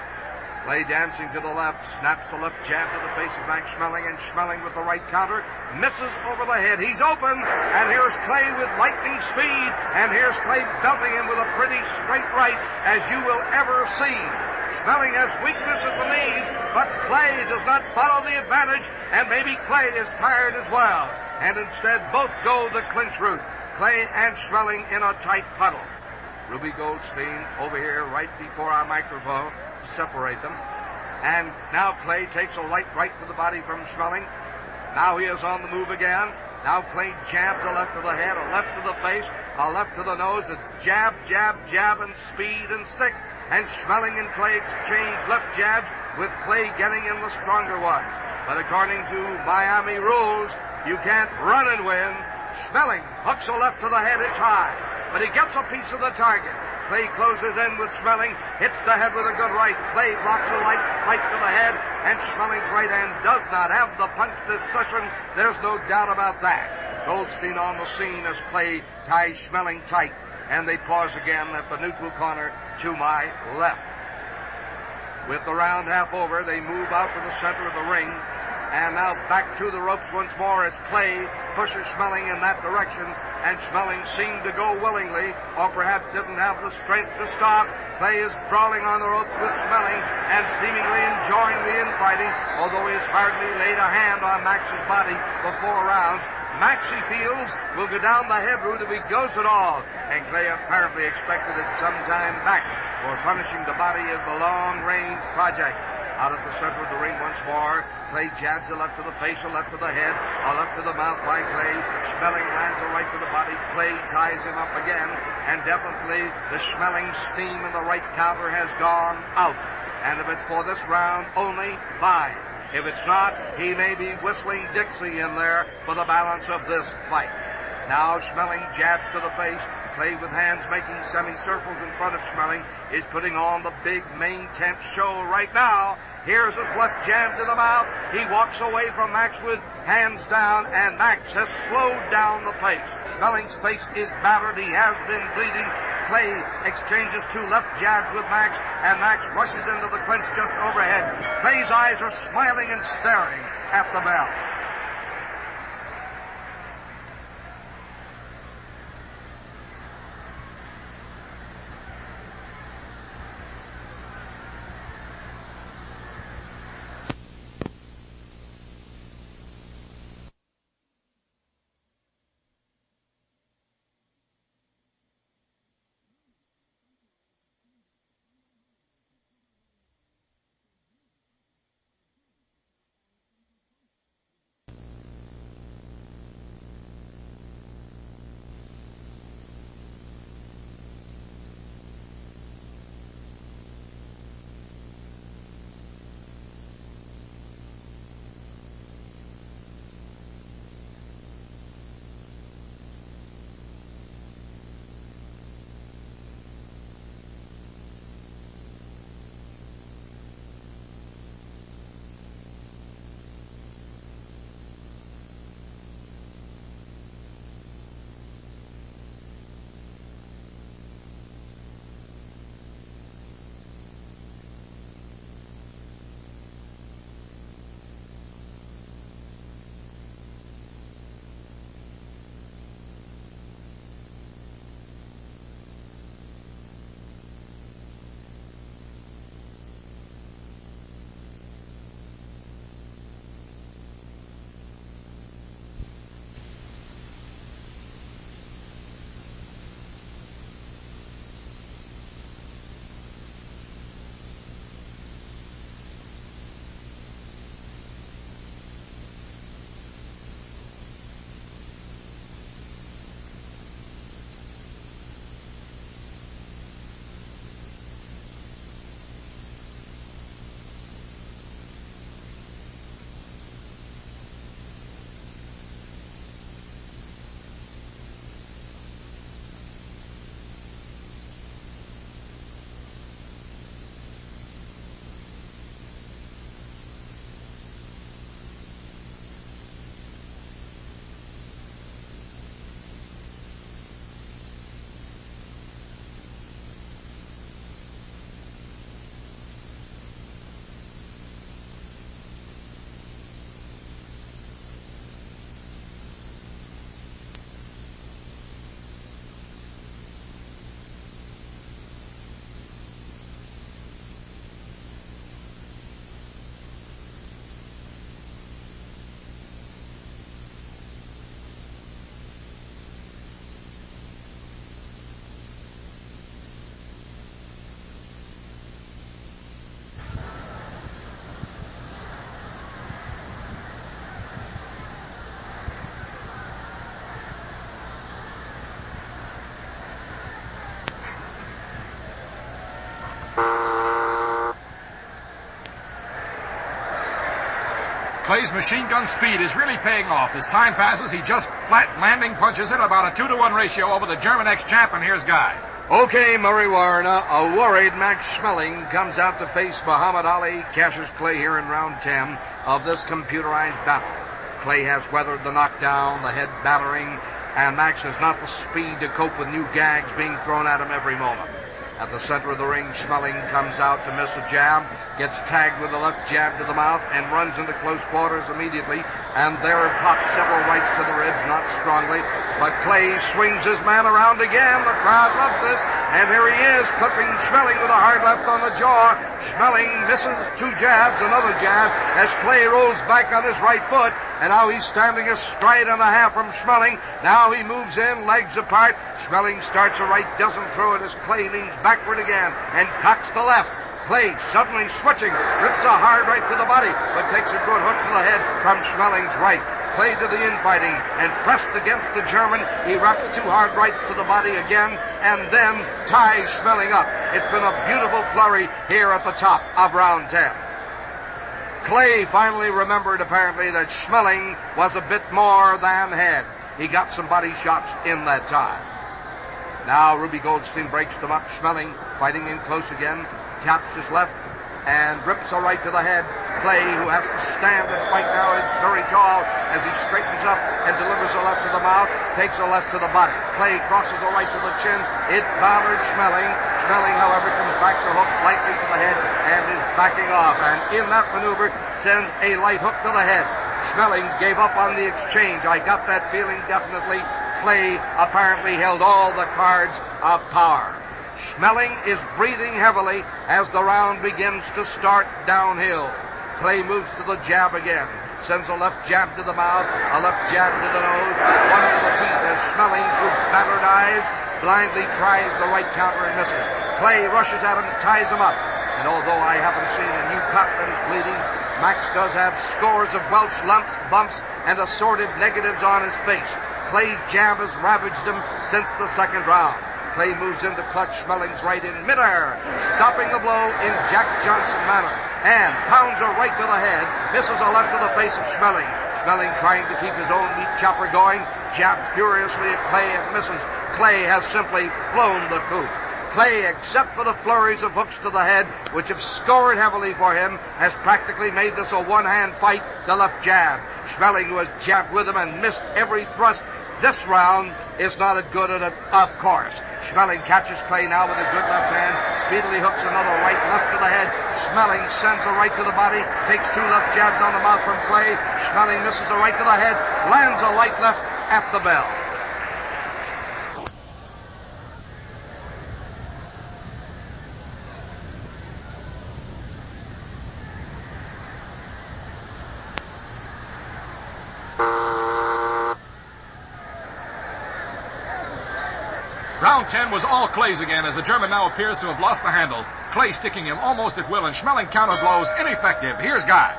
Clay dancing to the left, snaps the left jab to the face of Max Schmeling, and Schmeling with the right counter, misses over the head. He's open, and here's Clay with lightning speed, and here's Clay belting him with a pretty straight right, as you will ever see. Schmeling has weakness at the knees, but Clay does not follow the advantage, and maybe Clay is tired as well. And instead, both go the clinch route. Clay and Schmeling in a tight huddle. Ruby Goldstein over here right before our microphone to separate them. And now Clay takes a light right to the body from Schmeling. Now he is on the move again. Now Clay jabs a left to the head, a left to the face, a left to the nose. It's jab, jab, jab, and speed and stick. And Schmeling and Clay exchange left jabs, with Clay getting in the stronger ones. But according to Miami rules, you can't run and win. Schmeling hooks a left to the head. It's high, but he gets a piece of the target. Clay closes in with Schmeling, hits the head with a good right. Clay blocks a light right to the head, and Schmeling's right hand does not have the punch this session. There's no doubt about that. Goldstein on the scene as Clay ties Schmeling tight, and they pause again at the neutral corner to my left. With the round half over, they move out to the center of the ring. And now back to the ropes once more as Clay pushes Schmeling in that direction, and Schmeling seemed to go willingly, or perhaps didn't have the strength to stop. Clay is brawling on the ropes with Schmeling and seemingly enjoying the infighting, although he has hardly laid a hand on Max's body for 4 rounds. Max, he feels, will go down the head route if he goes at all, and Clay apparently expected it some time back, for punishing the body is the long-range project. Out at the center of the ring once more, Clay jabs a left to the face, a left to the head, a left to the mouth by Clay. Schmeling lands a right to the body. Clay ties him up again, and definitely the Schmeling steam in the right counter has gone out. And if it's for this round only, fine. If it's not, he may be whistling Dixie in there for the balance of this fight. Now Schmeling jabs to the face. Clay, with hands making semicircles in front of Schmeling, is putting on the big main tent show right now. Here's his left jab to the mouth. He walks away from Max with hands down, and Max has slowed down the pace. Schmeling's face is battered. He has been bleeding. Clay exchanges 2 left jabs with Max, and Max rushes into the clinch just overhead. Clay's eyes are smiling and staring at the bell. Clay's machine gun speed is really paying off. As time passes, he just flat landing punches it about a 2-to-1 ratio over the German ex-champ, and here's Guy. Okay, Murray Warner, a worried Max Schmeling comes out to face Muhammad Ali, Cassius Clay here in round 10 of this computerized battle. Clay has weathered the knockdown, the head battering, and Max has not the speed to cope with new gags being thrown at him every moment. At the center of the ring, Schmeling comes out to miss a jab, gets tagged with a left jab to the mouth, and runs into close quarters immediately. And there pops several rights to the ribs, not strongly. But Clay swings his man around again. The crowd loves this. And here he is, clipping Schmeling with a hard left on the jaw. Schmeling misses 2 jabs, another jab, as Clay rolls back on his right foot. And now he's standing a stride and a half from Schmeling. Now he moves in, legs apart. Schmeling starts a right, doesn't throw it as Clay leans backward again and cocks the left. Clay suddenly switching, rips a hard right to the body, but takes a good hook to the head from Schmeling's right. Clay to the infighting, and pressed against the German, he wraps 2 hard rights to the body again, and then ties Schmeling up. It's been a beautiful flurry here at the top of round 10. Clay finally remembered, apparently, that Schmeling was a bit more than head. He got some body shots in that time. Now Ruby Goldstein breaks them up. Schmeling fighting in close again, taps his left, and rips a right to the head. Clay, who has to stand and fight now, is very tall as he straightens up and delivers a left to the mouth, takes a left to the body. Clay crosses a right to the chin. It bothered Schmeling. Schmeling, however, comes back to hook lightly to the head and is backing off. And in that maneuver, sends a light hook to the head. Schmeling gave up on the exchange. I got that feeling definitely. Clay apparently held all the cards of power. Schmeling is breathing heavily as the round begins to start downhill. Clay moves to the jab again. Sends a left jab to the mouth, a left jab to the nose, one to the teeth as Schmeling, through battered eyes, blindly tries the right counter and misses. Clay rushes at him, ties him up. And although I haven't seen a new cut that is bleeding, Max does have scores of welts, lumps, bumps, and assorted negatives on his face. Clay's jab has ravaged him since the second round. Clay moves in to clutch Schmeling's right in midair, stopping the blow in Jack Johnson manner, and pounds a right to the head, misses a left to the face of Schmeling. Schmeling trying to keep his own meat chopper going, jabs furiously at Clay and misses. Clay has simply flown the coop. Clay, except for the flurries of hooks to the head, which have scored heavily for him, has practically made this a one-hand fight, the left jab. Schmeling, who has jabbed with him and missed every thrust this round, is not as good at it, of course. Schmeling catches Clay now with a good left hand, speedily hooks another right, left to the head. Schmeling sends a right to the body, takes 2 left jabs on the mouth from Clay. Schmeling misses a right to the head, lands a light left at the bell. Round 10 was all Clay's again, as the German now appears to have lost the handle. Clay sticking him almost at will, and Schmeling counter blows ineffective. Here's Guy.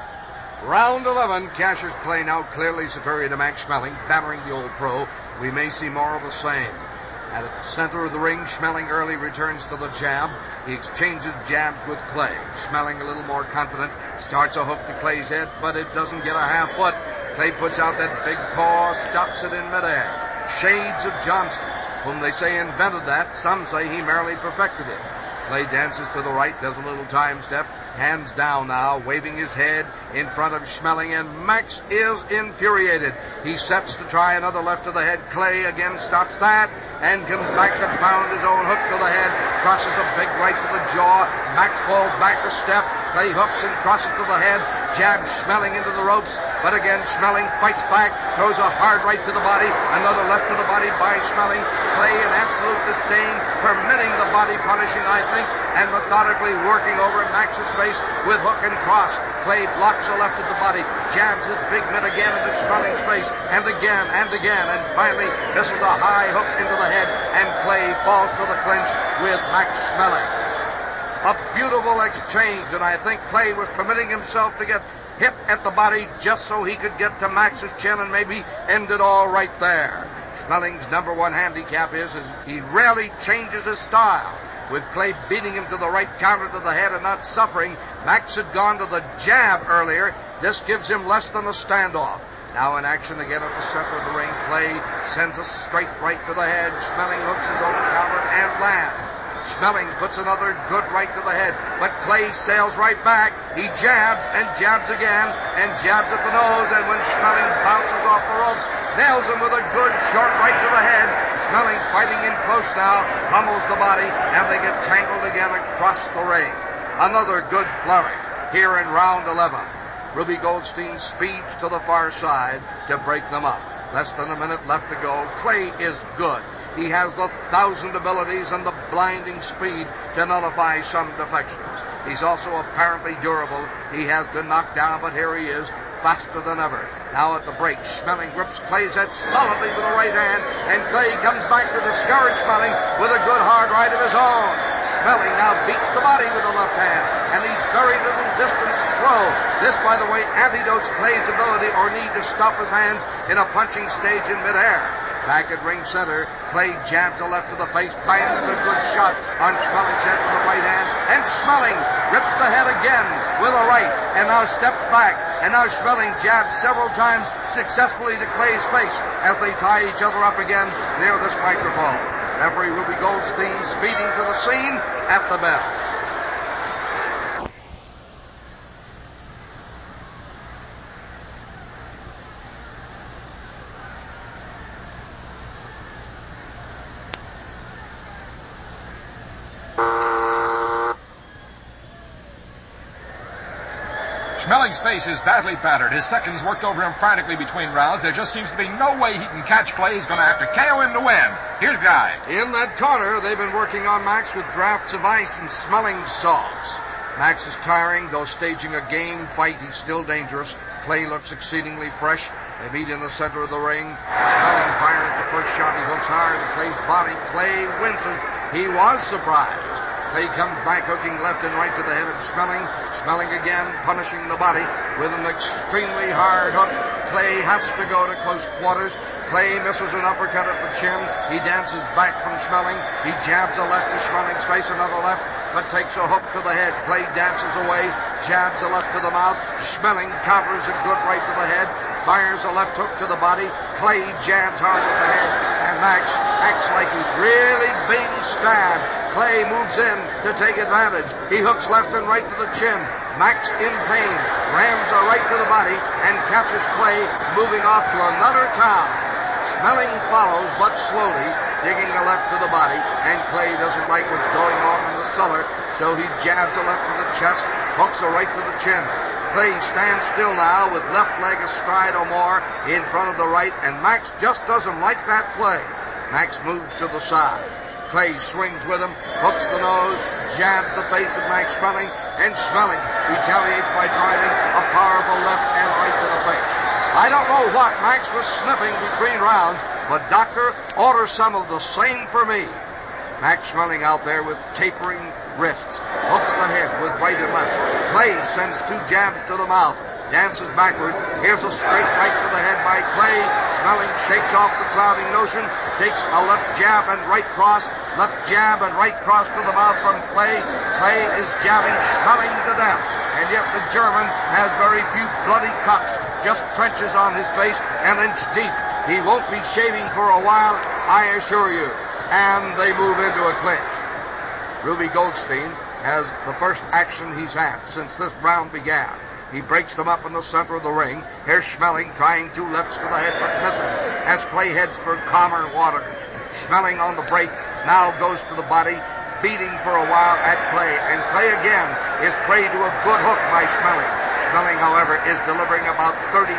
Round 11, Cassius Clay now clearly superior to Max Schmeling, battering the old pro. We may see more of the same. At the center of the ring, Schmeling early returns to the jab. He exchanges jabs with Clay. Schmeling, a little more confident, starts a hook to Clay's head, but it doesn't get a half foot. Clay puts out that big paw, stops it in midair. Shades of Johnson, whom they say invented that. Some say he merely perfected it. Clay dances to the right, does a little time step, hands down now, waving his head in front of Schmeling, and Max is infuriated. He sets to try another left to the head. Clay again stops that and comes back to pound his own hook to the head, crosses a big right to the jaw. Max falls back a step. Clay hooks and crosses to the head, jabs Schmeling into the ropes, but again Schmeling fights back, throws a hard right to the body, another left to the body by Schmeling. Clay in absolute disdain, permitting the body punishing, I think, and methodically working over Max's face with hook and cross. Clay blocks a left to the body, jabs his big mitt again into Schmeling's face, and again, and finally misses a high hook into the head, and Clay falls to the clinch with Max Schmeling. A beautiful exchange, and I think Clay was permitting himself to get hit at the body just so he could get to Max's chin and maybe end it all right there. Schmeling's number one handicap is he rarely changes his style. with Clay beating him to the right, counter to the head and not suffering. Max had gone to the jab earlier. This gives him less than a standoff. Now in action again at the center of the ring. Clay sends a straight right to the head. Schmeling hooks his own counter and lands. Schmeling puts another good right to the head, but Clay sails right back. He jabs and jabs again and jabs at the nose, and when Schmeling bounces off the ropes, nails him with a good short right to the head. Schmeling fighting in close now, pummels the body, and they get tangled again across the ring. Another good flurry here in round 11. Ruby Goldstein speeds to the far side to break them up. Less than a minute left to go. Clay is good. He has the 1,000 abilities and the blinding speed to nullify some defections. He's also apparently durable. He has been knocked down, but here he is, faster than ever. Now at the break, Schmeling grips Clay's head solidly with the right hand, and Clay comes back to discourage Schmeling with a good hard right of his own. Schmeling now beats the body with the left hand, and he's very little distance throw. This, by the way, antidotes Clay's ability or need to stop his hands in a punching stage in midair. Back at ring center, Clay jabs a left to the face, bangs a good shot on Schmeling's head with the right hand, and Schmeling rips the head again with a right, and now steps back, and now Schmeling jabs several times successfully to Clay's face as they tie each other up again near this microphone. Referee Ruby Goldstein speeding to the scene at the bell. Schmeling's face is badly battered. His seconds worked over him frantically between rounds. There just seems to be no way he can catch Clay. He's going to have to KO him to win. Here's Guy. In that corner, they've been working on Max with drafts of ice and smelling salts. Max is tiring, though staging a game fight, he's still dangerous. Clay looks exceedingly fresh. They meet in the center of the ring. Schmeling fires the first shot. He hooks hard at Clay's body. Clay winces. He was surprised. Clay comes back, hooking left and right to the head of Schmeling. Schmeling again, punishing the body with an extremely hard hook. Clay has to go to close quarters. Clay misses an uppercut at the chin. He dances back from Schmeling. He jabs a left to Schmeling's face, another left, but takes a hook to the head. Clay dances away, jabs a left to the mouth. Schmeling counters a good right to the head, fires a left hook to the body. Clay jabs hard at the head, and Max acts like he's really being stabbed. Clay moves in to take advantage. He hooks left and right to the chin. Max, in pain, rams a right to the body and catches Clay moving off to another town. Schmeling follows, but slowly, digging a left to the body, and Clay doesn't like what's going on in the cellar, so he jabs a left to the chest, hooks a right to the chin. Clay stands still now with left leg astride or more in front of the right, and Max just doesn't like that play. Max moves to the side. Clay swings with him, hooks the nose, jabs the face of Max Schmeling, and Schmeling retaliates by driving a powerful left and right to the face. I don't know what Max was sniffing between rounds, but doctor, order some of the same for me. Max Schmeling out there with tapering wrists, hooks the head with right and left. Clay sends two jabs to the mouth, dances backward. Here's a straight right to the head by Clay. Schmeling shakes off the clouding notion, takes a left jab and right cross, left jab and right cross to the mouth from Clay. Clay is jabbing Schmeling to death, and yet the German has very few bloody cuts, just trenches on his face an inch deep. He won't be shaving for a while, I assure you. And they move into a clinch. Ruby Goldstein has the first action he's had since this round began. He breaks them up in the center of the ring. Here's Schmeling trying two lefts to the head, but missing as Clay heads for calmer waters. Schmeling on the break now goes to the body, beating for a while at Clay, and Clay again is prey to a good hook by Schmeling. Schmeling, however, is delivering about 30%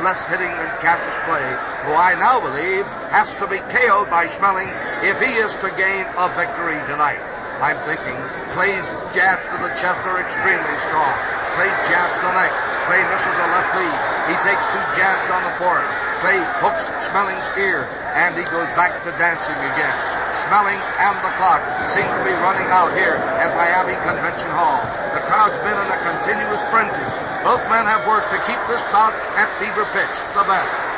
less hitting than Cassius Clay, who I now believe has to be KO'd by Schmeling if he is to gain a victory tonight. I'm thinking Clay's jabs to the chest are extremely strong. Clay jabs the neck. Clay misses a left lead. He takes two jabs on the forehead. Clay hooks Schmeling's ear, and he goes back to dancing again. Schmeling and the clock seem to be running out here at Miami Convention Hall. The crowd's been in a continuous frenzy. Both men have worked to keep this bout at fever pitch. The best.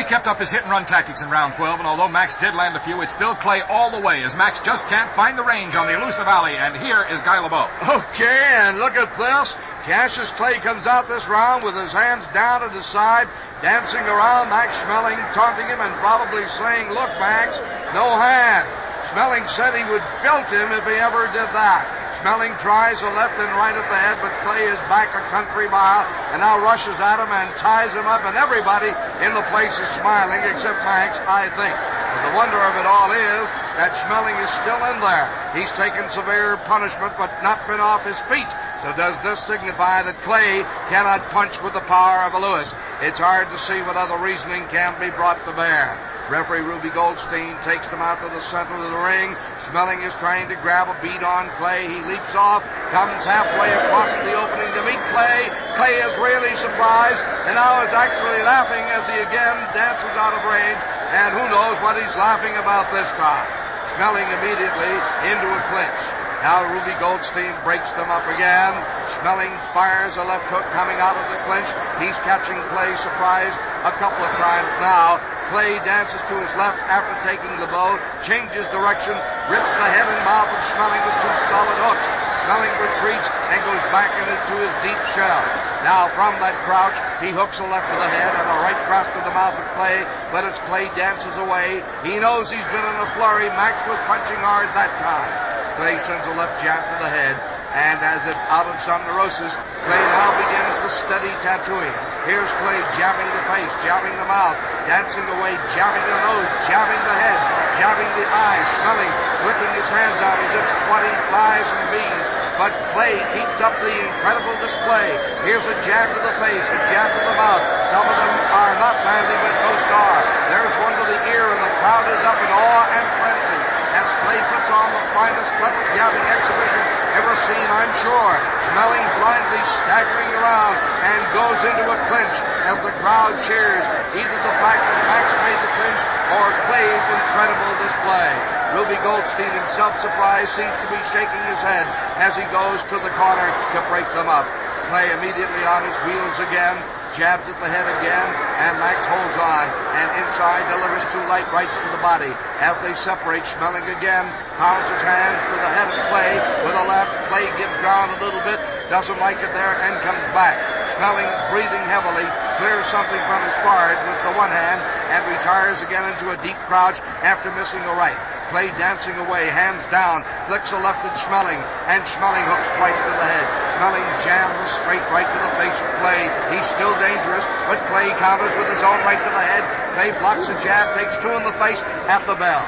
kept up his hit-and-run tactics in round 12, and although Max did land a few, it's still Clay all the way, as Max just can't find the range on the elusive alley, and here is Guy LeBeau. Okay, and look at this. Cassius Clay comes out this round with his hands down at his side, dancing around Max Schmeling, taunting him and probably saying, "Look, Max, no hands." Schmeling said he would belt him if he ever did that. Schmeling tries a left and right at the head, but Clay is back a country mile and now rushes at him and ties him up, and everybody in the place is smiling except Max, I think. But the wonder of it all is that Schmeling is still in there. He's taken severe punishment but not been off his feet. So does this signify that Clay cannot punch with the power of a Lewis? It's hard to see what other reasoning can be brought to bear. Referee Ruby Goldstein takes them out to the center of the ring. Schmeling is trying to grab a beat on Clay. He leaps off, comes halfway across the opening to meet Clay. Clay is really surprised and now is actually laughing as he again dances out of range. And who knows what he's laughing about this time. Schmeling immediately into a clinch. Now Ruby Goldstein breaks them up again. Schmeling fires a left hook coming out of the clinch. He's catching Clay surprised a couple of times now. Clay dances to his left after taking the bow, changes direction, rips the head and mouth of Schmeling with two solid hooks. Schmeling retreats and goes back into his deep shell. Now from that crouch, he hooks a left to the head and a right cross to the mouth of Clay, but as Clay dances away, he knows he's been in a flurry. Max was punching hard that time. Clay sends a left jab to the head, and as if out of some neurosis, Clay now begins the steady tattooing. Here's Clay jabbing the face, jabbing the mouth, dancing away, jabbing the nose, jabbing the head, jabbing the eyes, Schmeling flicking his hands out as if swatting flies and bees. But Clay keeps up the incredible display. Here's a jab to the face, a jab to the mouth. Some of them are not landing, but most are. There's one to the ear, and the crowd is up in awe and frenzy as Clay puts on the finest clever jabbing exhibition ever seen, I'm sure. Schmeling blindly staggering around and goes into a clinch as the crowd cheers either the fact that Max made the clinch or Clay's incredible display. Ruby Goldstein, himself surprised, seems to be shaking his head as he goes to the corner to break them up. Clay immediately on his wheels again, jabs at the head again, and Max holds on, and inside delivers two light rights to the body. As they separate, Schmeling again pounds his hands to the head of Clay with a left. Clay gives ground a little bit, doesn't like it there, and comes back. Schmeling, breathing heavily, clears something from his forehead with the one hand and retires again into a deep crouch after missing a right. Clay dancing away, hands down, flicks a left at Schmeling, and Schmeling hooks twice to the head. Schmeling jams a straight right to the face of Clay. He's still dangerous, but Clay counters with his own right to the head. Clay blocks a jab, takes two in the face at the bell.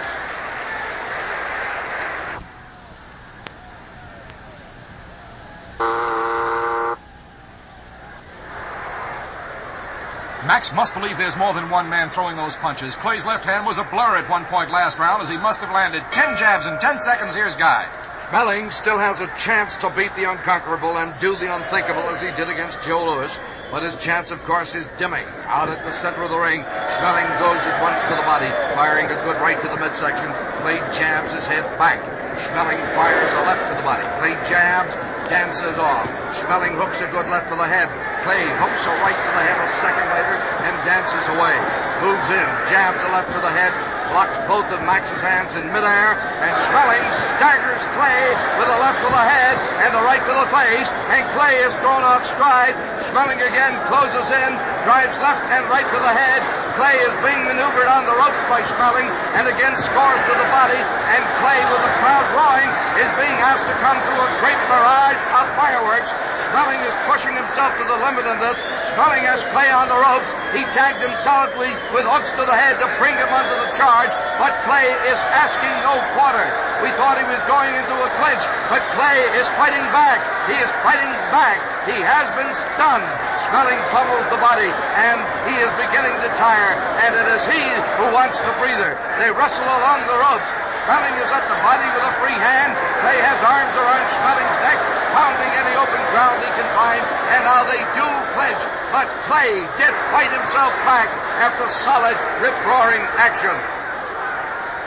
Max must believe there's more than one man throwing those punches. Clay's left hand was a blur at one point last round as he must have landed 10 jabs in 10 seconds. Here's Guy. Schmeling still has a chance to beat the unconquerable and do the unthinkable as he did against Joe Louis. But his chance, of course, is dimming. Out at the center of the ring, Schmeling goes at once to the body, firing a good right to the midsection. Clay jabs his head back. Schmeling fires a left to the body. Clay jabs, dances off. Schmeling hooks a good left to the head. Clay hooks a right to the head a second later and dances away. Moves in, jabs a left to the head, blocks both of Max's hands in midair, and Schmeling staggers Clay with a left to the head and the right to the face, and Clay is thrown off stride. Schmeling again closes in, drives left and right to the head. Clay is being maneuvered on the ropes by Schmeling and again scores to the body, and Clay, with the crowd roaring, is being asked to come through a great barrage of fireworks. Schmeling is pushing himself to the limit in this. Schmeling has Clay on the ropes. He tagged him solidly with hooks to the head to bring him under the charge, but Clay is asking no quarter. We thought he was going into a clinch, but Clay is fighting back. He is fighting back. He has been stunned. Schmeling pummels the body, and he is beginning to tire, and it is he who wants the breather. They wrestle along the ropes. Schmeling is at the body with a free hand. Clay has arms around Schmeling's neck, pounding any open ground he can find, and now they do clinch. But Clay did fight himself back after solid, rip-roaring action.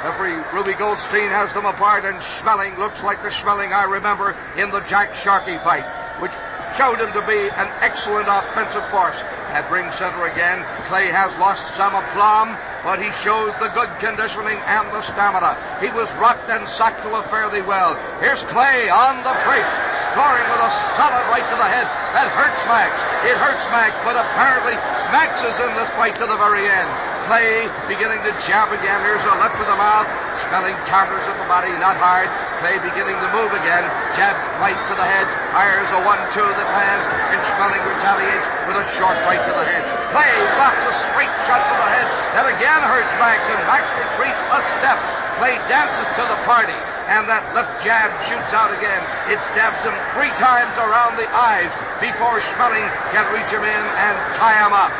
Referee Ruby Goldstein has them apart, and Schmeling looks like the Schmeling I remember in the Jack Sharkey fight, which showed him to be an excellent offensive force. At ring center again, Clay has lost some aplomb, but he shows the good conditioning and the stamina. He was rocked and socked to a fairly well. Here's Clay on the break, scoring with a solid right to the head. That hurts Max. It hurts Max, but apparently Max is in this fight to the very end. Clay beginning to jab again. Here's a left to the mouth. Schmeling counters at the body, not hard. Clay beginning to move again. Jabs twice to the head. Fires a 1-2 that lands, and Schmeling retaliates with a short right to the head. Clay blocks a straight shot to the head. That again hurts Max, and Max retreats a step. Clay dances to the party, and that left jab shoots out again. It stabs him 3 times around the eyes before Schmeling can reach him in and tie him up.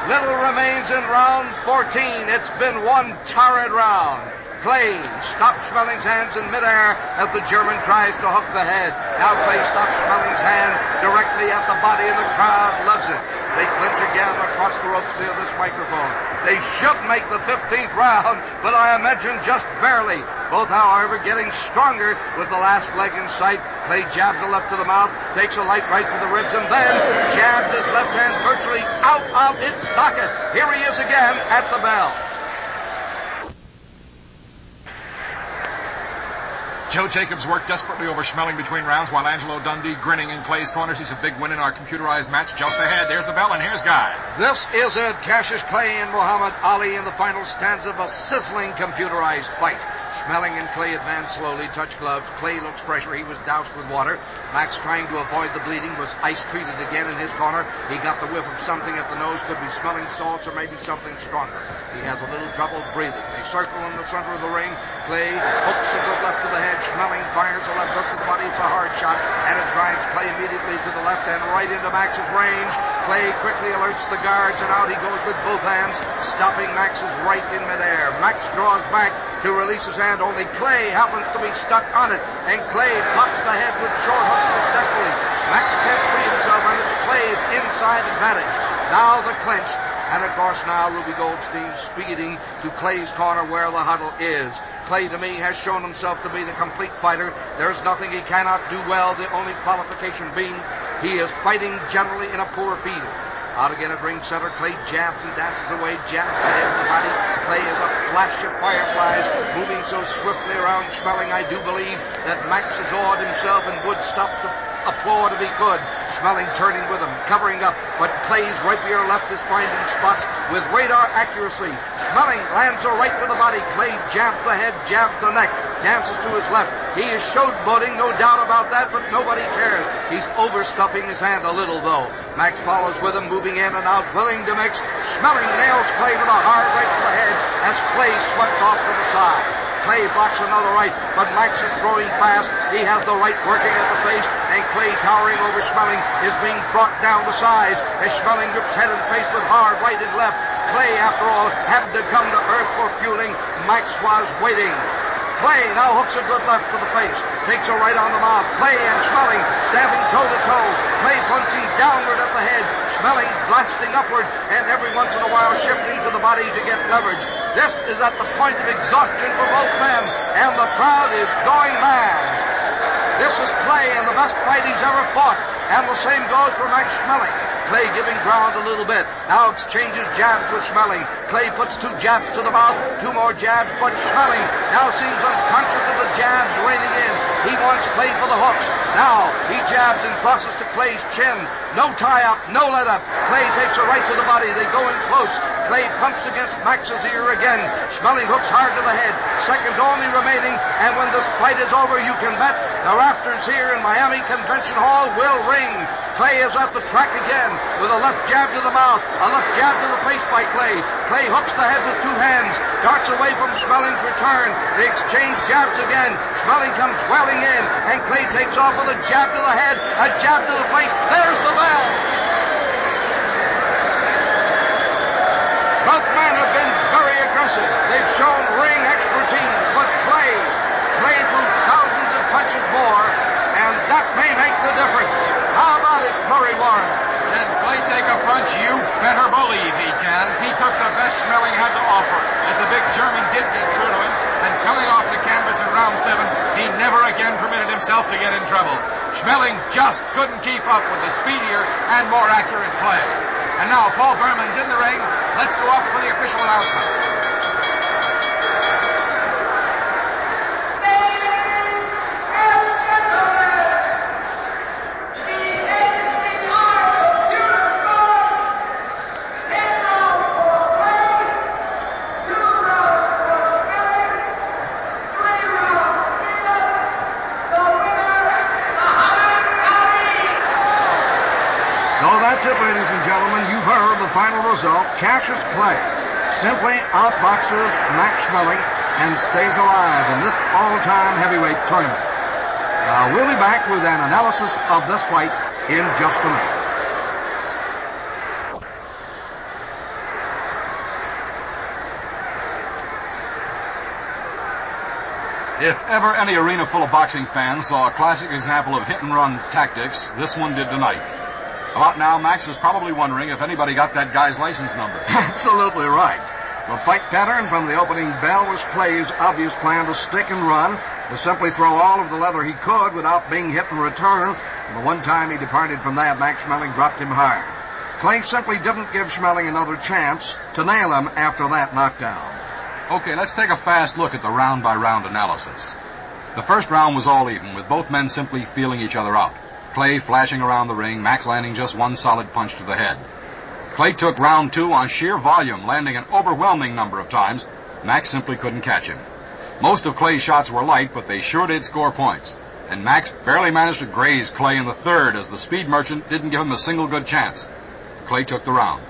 Little remains in round 14. It's been one torrid round. Clay stops Schmeling's hands in midair as the German tries to hook the head. Now Clay stops Schmeling's hand directly at the body, and the crowd loves it. They clinch again across the ropes near this microphone. They should make the 15th round, but I imagine just barely. Both, however, getting stronger with the last leg in sight. Clay jabs a left to the mouth, takes a light right to the ribs, and then jabs his left hand virtually out of its socket. Here he is again at the bell. Joe Jacobs worked desperately over Schmeling between rounds while Angelo Dundee grinning in Clay's corner. He's a big win in our computerized match just ahead. There's the bell, and here's Guy. This is it. Cassius Clay and Muhammad Ali in the final stanza of a sizzling computerized fight. Schmeling and Clay advance slowly, touch gloves. Clay looks fresher. He was doused with water. Max, trying to avoid the bleeding, was ice-treated again in his corner. He got the whiff of something at the nose. Could be smelling salts or maybe something stronger. He has a little trouble breathing. They circle in the center of the ring. Clay hooks a good left to the head. Schmeling fires a left hook to the body. It's a hard shot, and it drives Clay immediately to the left and right into Max's range. Clay quickly alerts the guards, and out he goes with both hands, stopping Max's right in midair. Max draws back to release his hand, only Clay happens to be stuck on it, and Clay pops the head with short hooks successfully. Max can't free himself, and it's Clay's inside advantage. Now the clinch, and of course now Ruby Goldstein speeding to Clay's corner where the huddle is. Clay, to me, has shown himself to be the complete fighter. There's nothing he cannot do well, the only qualification being he is fighting generally in a poor field. Out again at ring center, Clay jabs and dances away, jabs the head of the body. Clay is a flash of fireflies, moving so swiftly around Schmeling, I do believe that Max has awed himself and would stop to applaud if he could. Schmeling turning with him, covering up, but Clay's rapier left is finding spots with radar accuracy. Schmeling lands a right to the body. Clay jabs the head, jabs the neck, dances to his left. He is showboating, no doubt about that, but nobody cares. He's overstuffing his hand a little, though. Max follows with him, moving in and out, willing to mix. Schmeling nails Clay with a hard right to the head as Clay swept off to the side. Clay blocks another right, but Max is throwing fast. He has the right working at the face, and Clay, towering over Schmeling, is being brought down to size as Schmeling grips head and face with hard right and left. Clay, after all, had to come to earth for fueling. Max was waiting. Clay now hooks a good left to the face, takes a right on the mouth. Clay and Schmeling stamping toe-to-toe. Clay punching downward at the head, Schmeling blasting upward, and every once in a while shifting to the body to get leverage. This is at the point of exhaustion for both men, and the crowd is going mad. This is Clay in the best fight he's ever fought, and the same goes for Max Schmeling. Clay giving ground a little bit. Now exchanges jabs with Schmeling. Clay puts 2 jabs to the mouth, 2 more jabs, but Schmeling now seems unconscious of the jabs raining in. He wants Clay for the hooks. Now he jabs and crosses to Clay's chin. No tie-up, no let-up. Clay takes a right to the body. They go in close. Clay pumps against Max's ear again. Schmeling hooks hard to the head. Seconds only remaining, and when this fight is over, you can bet the rafters here in Miami Convention Hall will ring. Clay is at the track again with a left jab to the mouth, a left jab to the face by Clay. Clay hooks the head with 2 hands, darts away from Schmeling's return. They exchange jabs again. Schmeling comes welling in, and Clay takes off with a jab to the head, a jab to the face. There's the bell. Both men have been very aggressive. They've shown ring expertise, but Clay threw thousands of punches more, and that may make the difference. How about it, Murray Warren? Can Clay take a punch? You better believe he can. He took the best Schmeling had to offer, as the big German did get through to him, and coming off the canvas and round 7, he never again permitted himself to get in trouble. Schmeling just couldn't keep up with the speedier and more accurate Clay. And now Paul Berman's in the ring. Let's go up for the official announcement. That's it, ladies and gentlemen. You've heard the final result. Cassius Clay simply outboxes Max Schmeling and stays alive in this all-time heavyweight tournament. We'll be back with an analysis of this fight in just a minute. If ever any arena full of boxing fans saw a classic example of hit-and-run tactics, this one did tonight. About now, Max is probably wondering if anybody got that guy's license number. Absolutely right. The fight pattern from the opening bell was Clay's obvious plan to stick and run, to simply throw all of the leather he could without being hit in return. And the one time he departed from that, Max Schmeling dropped him hard. Clay simply didn't give Schmeling another chance to nail him after that knockdown. Okay, let's take a fast look at the round-by-round analysis. The first round was all even, with both men simply feeling each other out. Clay flashing around the ring, Max landing just one solid punch to the head. Clay took round 2 on sheer volume, landing an overwhelming number of times. Max simply couldn't catch him. Most of Clay's shots were light, but they sure did score points. And Max barely managed to graze Clay in the third, as the speed merchant didn't give him a single good chance. Clay took the round.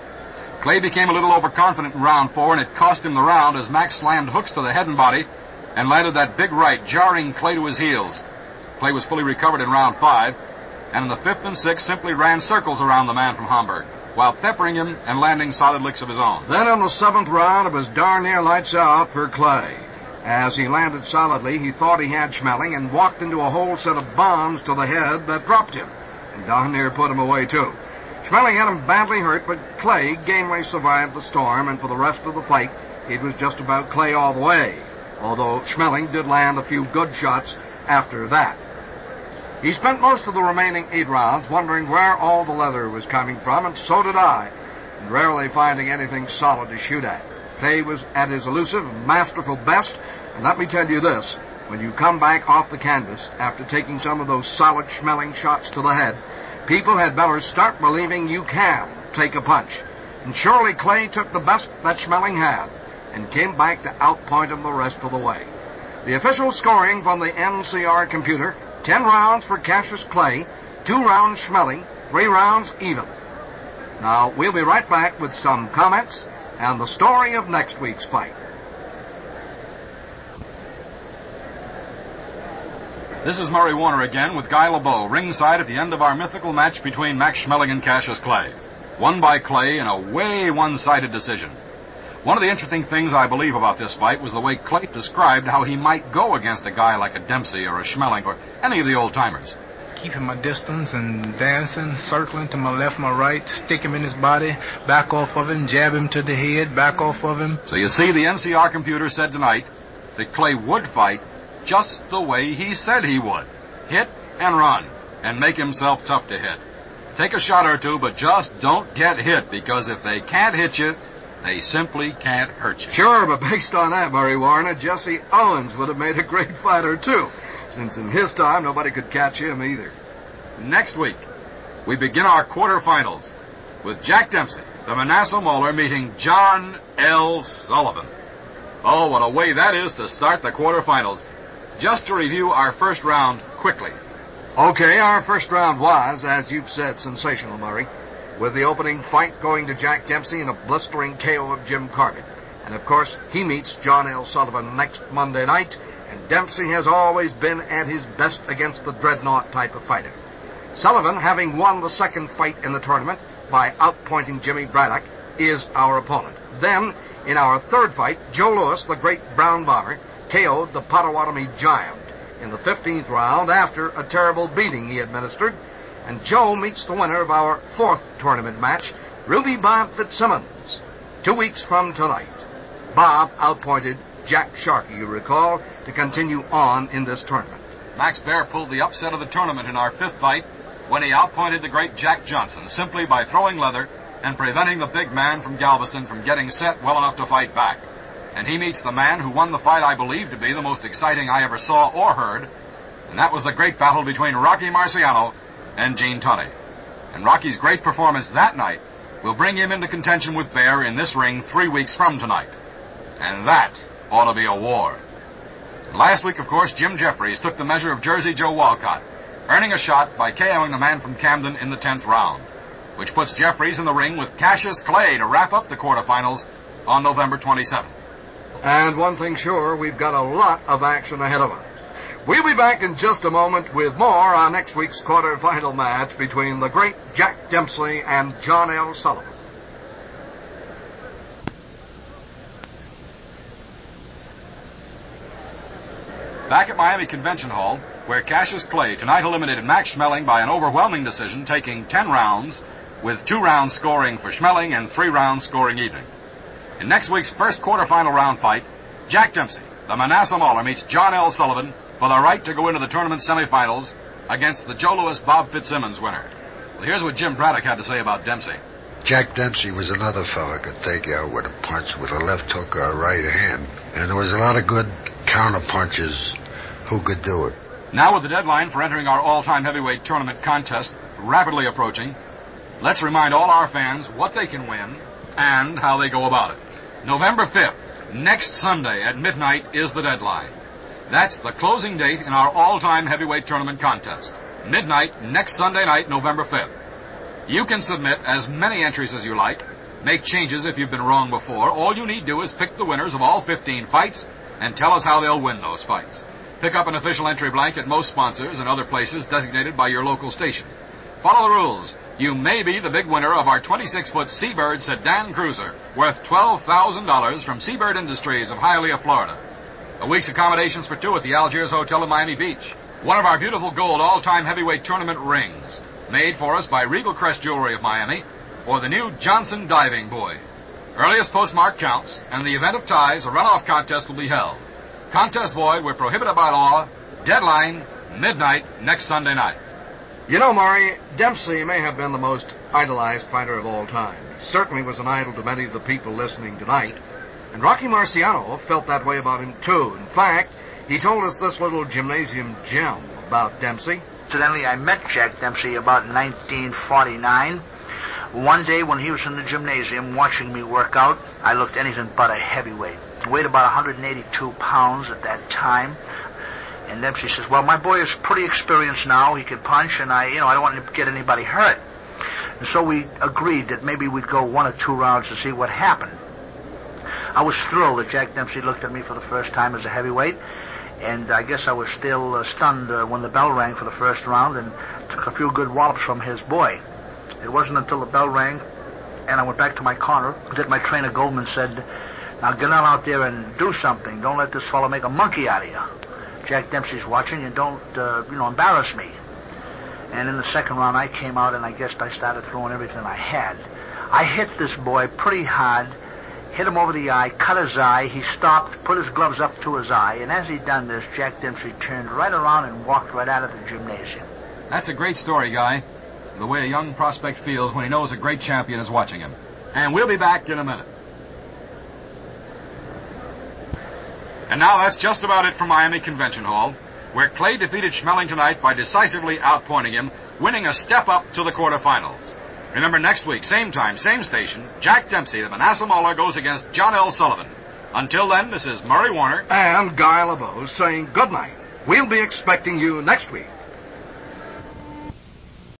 Clay became a little overconfident in round 4, and it cost him the round as Max slammed hooks to the head and body and landed that big right, jarring Clay to his heels. Clay was fully recovered in round 5, and in the 5th and 6th simply ran circles around the man from Hamburg, while peppering him and landing solid licks of his own. Then in the 7th round, it was darn near lights out for Clay. As he landed solidly, he thought he had Schmeling and walked into a whole set of bombs to the head that dropped him, and darn near put him away, too. Schmeling had him badly hurt, but Clay gamely survived the storm, and for the rest of the fight, it was just about Clay all the way, although Schmeling did land a few good shots after that. He spent most of the remaining 8 rounds wondering where all the leather was coming from, and so did I, and rarely finding anything solid to shoot at. Clay was at his elusive and masterful best, and let me tell you this, when you come back off the canvas after taking some of those solid Schmeling shots to the head, people had better start believing you can take a punch. And surely Clay took the best that Schmeling had, and came back to outpoint him the rest of the way. The official scoring from the NCR computer: 10 rounds for Cassius Clay, 2 rounds Schmeling, 3 rounds even. Now, we'll be right back with some comments and the story of next week's fight. This is Murray Warner again with Guy LeBeau, ringside at the end of our mythical match between Max Schmeling and Cassius Clay. Won by Clay in a way one-sided decision. One of the interesting things I believe about this fight was the way Clay described how he might go against a guy like a Dempsey or a Schmeling or any of the old-timers. Keeping my distance and dancing, circling to my left, my right, stick him in his body, back off of him, jab him to the head, back off of him. So you see, the NCR computer said tonight that Clay would fight just the way he said he would. Hit and run, and make himself tough to hit. Take a shot or two, but just don't get hit, because if they can't hit you, they simply can't hurt you. Sure, but based on that, Murray Warner, Jesse Owens would have made a great fighter, too, since in his time, nobody could catch him either. Next week, we begin our quarterfinals with Jack Dempsey, the Manasseh Mauler, meeting John L. Sullivan. Oh, what a way that is to start the quarterfinals. Just to review our first round quickly. Okay, our first round was, as you've said, sensational, Murray, with the opening fight going to Jack Dempsey in a blistering KO of Jim Corbett. And, of course, he meets John L. Sullivan next Monday night, and Dempsey has always been at his best against the dreadnought type of fighter. Sullivan, having won the second fight in the tournament by outpointing Jimmy Braddock, is our opponent. Then, in our third fight, Joe Louis, the great brown bomber, KO'd the Potawatomi Giant in the 15th round after a terrible beating he administered. And Joe meets the winner of our fourth tournament match, Ruby Bob Fitzsimmons, 2 weeks from tonight. Bob outpointed Jack Sharkey, you recall, to continue on in this tournament. Max Baer pulled the upset of the tournament in our fifth fight when he outpointed the great Jack Johnson simply by throwing leather and preventing the big man from Galveston from getting set well enough to fight back. And he meets the man who won the fight I believe to be the most exciting I ever saw or heard, and that was the great battle between Rocky Marciano and Gene Tunney. And Rocky's great performance that night will bring him into contention with Baer in this ring 3 weeks from tonight. And that ought to be a war. Last week, of course, Jim Jeffries took the measure of Jersey Joe Walcott, earning a shot by KOing the man from Camden in the 10th round, which puts Jeffries in the ring with Cassius Clay to wrap up the quarterfinals on November 27th. And one thing sure, we've got a lot of action ahead of us. We'll be back in just a moment with more on next week's quarterfinal match between the great Jack Dempsey and John L. Sullivan. Back at Miami Convention Hall, where Cassius Clay tonight eliminated Max Schmeling by an overwhelming decision, taking 10 rounds, with 2 rounds scoring for Schmeling and 3 rounds scoring even. In next week's first quarterfinal round fight, Jack Dempsey, the Manasseh Mauler, meets John L. Sullivan for the right to go into the tournament semifinals against the Joe Louis Bob Fitzsimmons winner. Well, here's what Jim Braddock had to say about Dempsey. Jack Dempsey was another fella could take you out with a punch with a left hook or a right hand. And there was a lot of good counter punches who could do it. Now with the deadline for entering our all-time heavyweight tournament contest rapidly approaching, let's remind all our fans what they can win and how they go about it. November 5th, next Sunday at midnight, is the deadline. That's the closing date in our all-time heavyweight tournament contest. Midnight, next Sunday night, November 5th. You can submit as many entries as you like, make changes if you've been wrong before. All you need to do is pick the winners of all 15 fights and tell us how they'll win those fights. Pick up an official entry blank at most sponsors and other places designated by your local station. Follow the rules. You may be the big winner of our 26-foot Seabird sedan cruiser worth $12,000 from Seabird Industries of Hialeah, Florida. A week's accommodations for 2 at the Algiers Hotel in Miami Beach. One of our beautiful gold all-time heavyweight tournament rings, made for us by Regal Crest Jewelry of Miami, or the new Johnson Diving Buoy. Earliest postmark counts, and in the event of ties, a runoff contest will be held. Contest void where prohibited by law. Deadline, midnight, next Sunday night. You know, Maury, Dempsey may have been the most idolized fighter of all time. He certainly was an idol to many of the people listening tonight. And Rocky Marciano felt that way about him, too. In fact, he told us this little gymnasium gem about Dempsey. Incidentally, I met Jack Dempsey about 1949. One day when he was in the gymnasium watching me work out, I looked anything but a heavyweight. I weighed about 182 pounds at that time. And Dempsey says, well, my boy is pretty experienced now. He can punch, and I don't want to get anybody hurt. And so we agreed that maybe we'd go 1 or 2 rounds to see what happened. I was thrilled that Jack Dempsey looked at me for the first time as a heavyweight. And I guess I was still stunned when the bell rang for the first round and took a few good wallops from his boy. It wasn't until the bell rang and I went back to my corner that my trainer Goldman said, now get on out there and do something. Don't let this fellow make a monkey out of you. Jack Dempsey's watching and don't, embarrass me. And in the second round I came out and I guess I started throwing everything I had. I hit this boy pretty hard, hit him over the eye, cut his eye. He stopped, put his gloves up to his eye, and as he done this, Jack Dempsey turned right around and walked right out of the gymnasium. That's a great story, Guy. The way a young prospect feels when he knows a great champion is watching him. And we'll be back in a minute. And now that's just about it from Miami Convention Hall, where Clay defeated Schmeling tonight by decisively outpointing him, winning a step up to the quarterfinals. Remember, next week, same time, same station, Jack Dempsey, the Manasseh Mauler, goes against John L. Sullivan. Until then, this is Murray Warner and Guy LeBeau saying good night. We'll be expecting you next week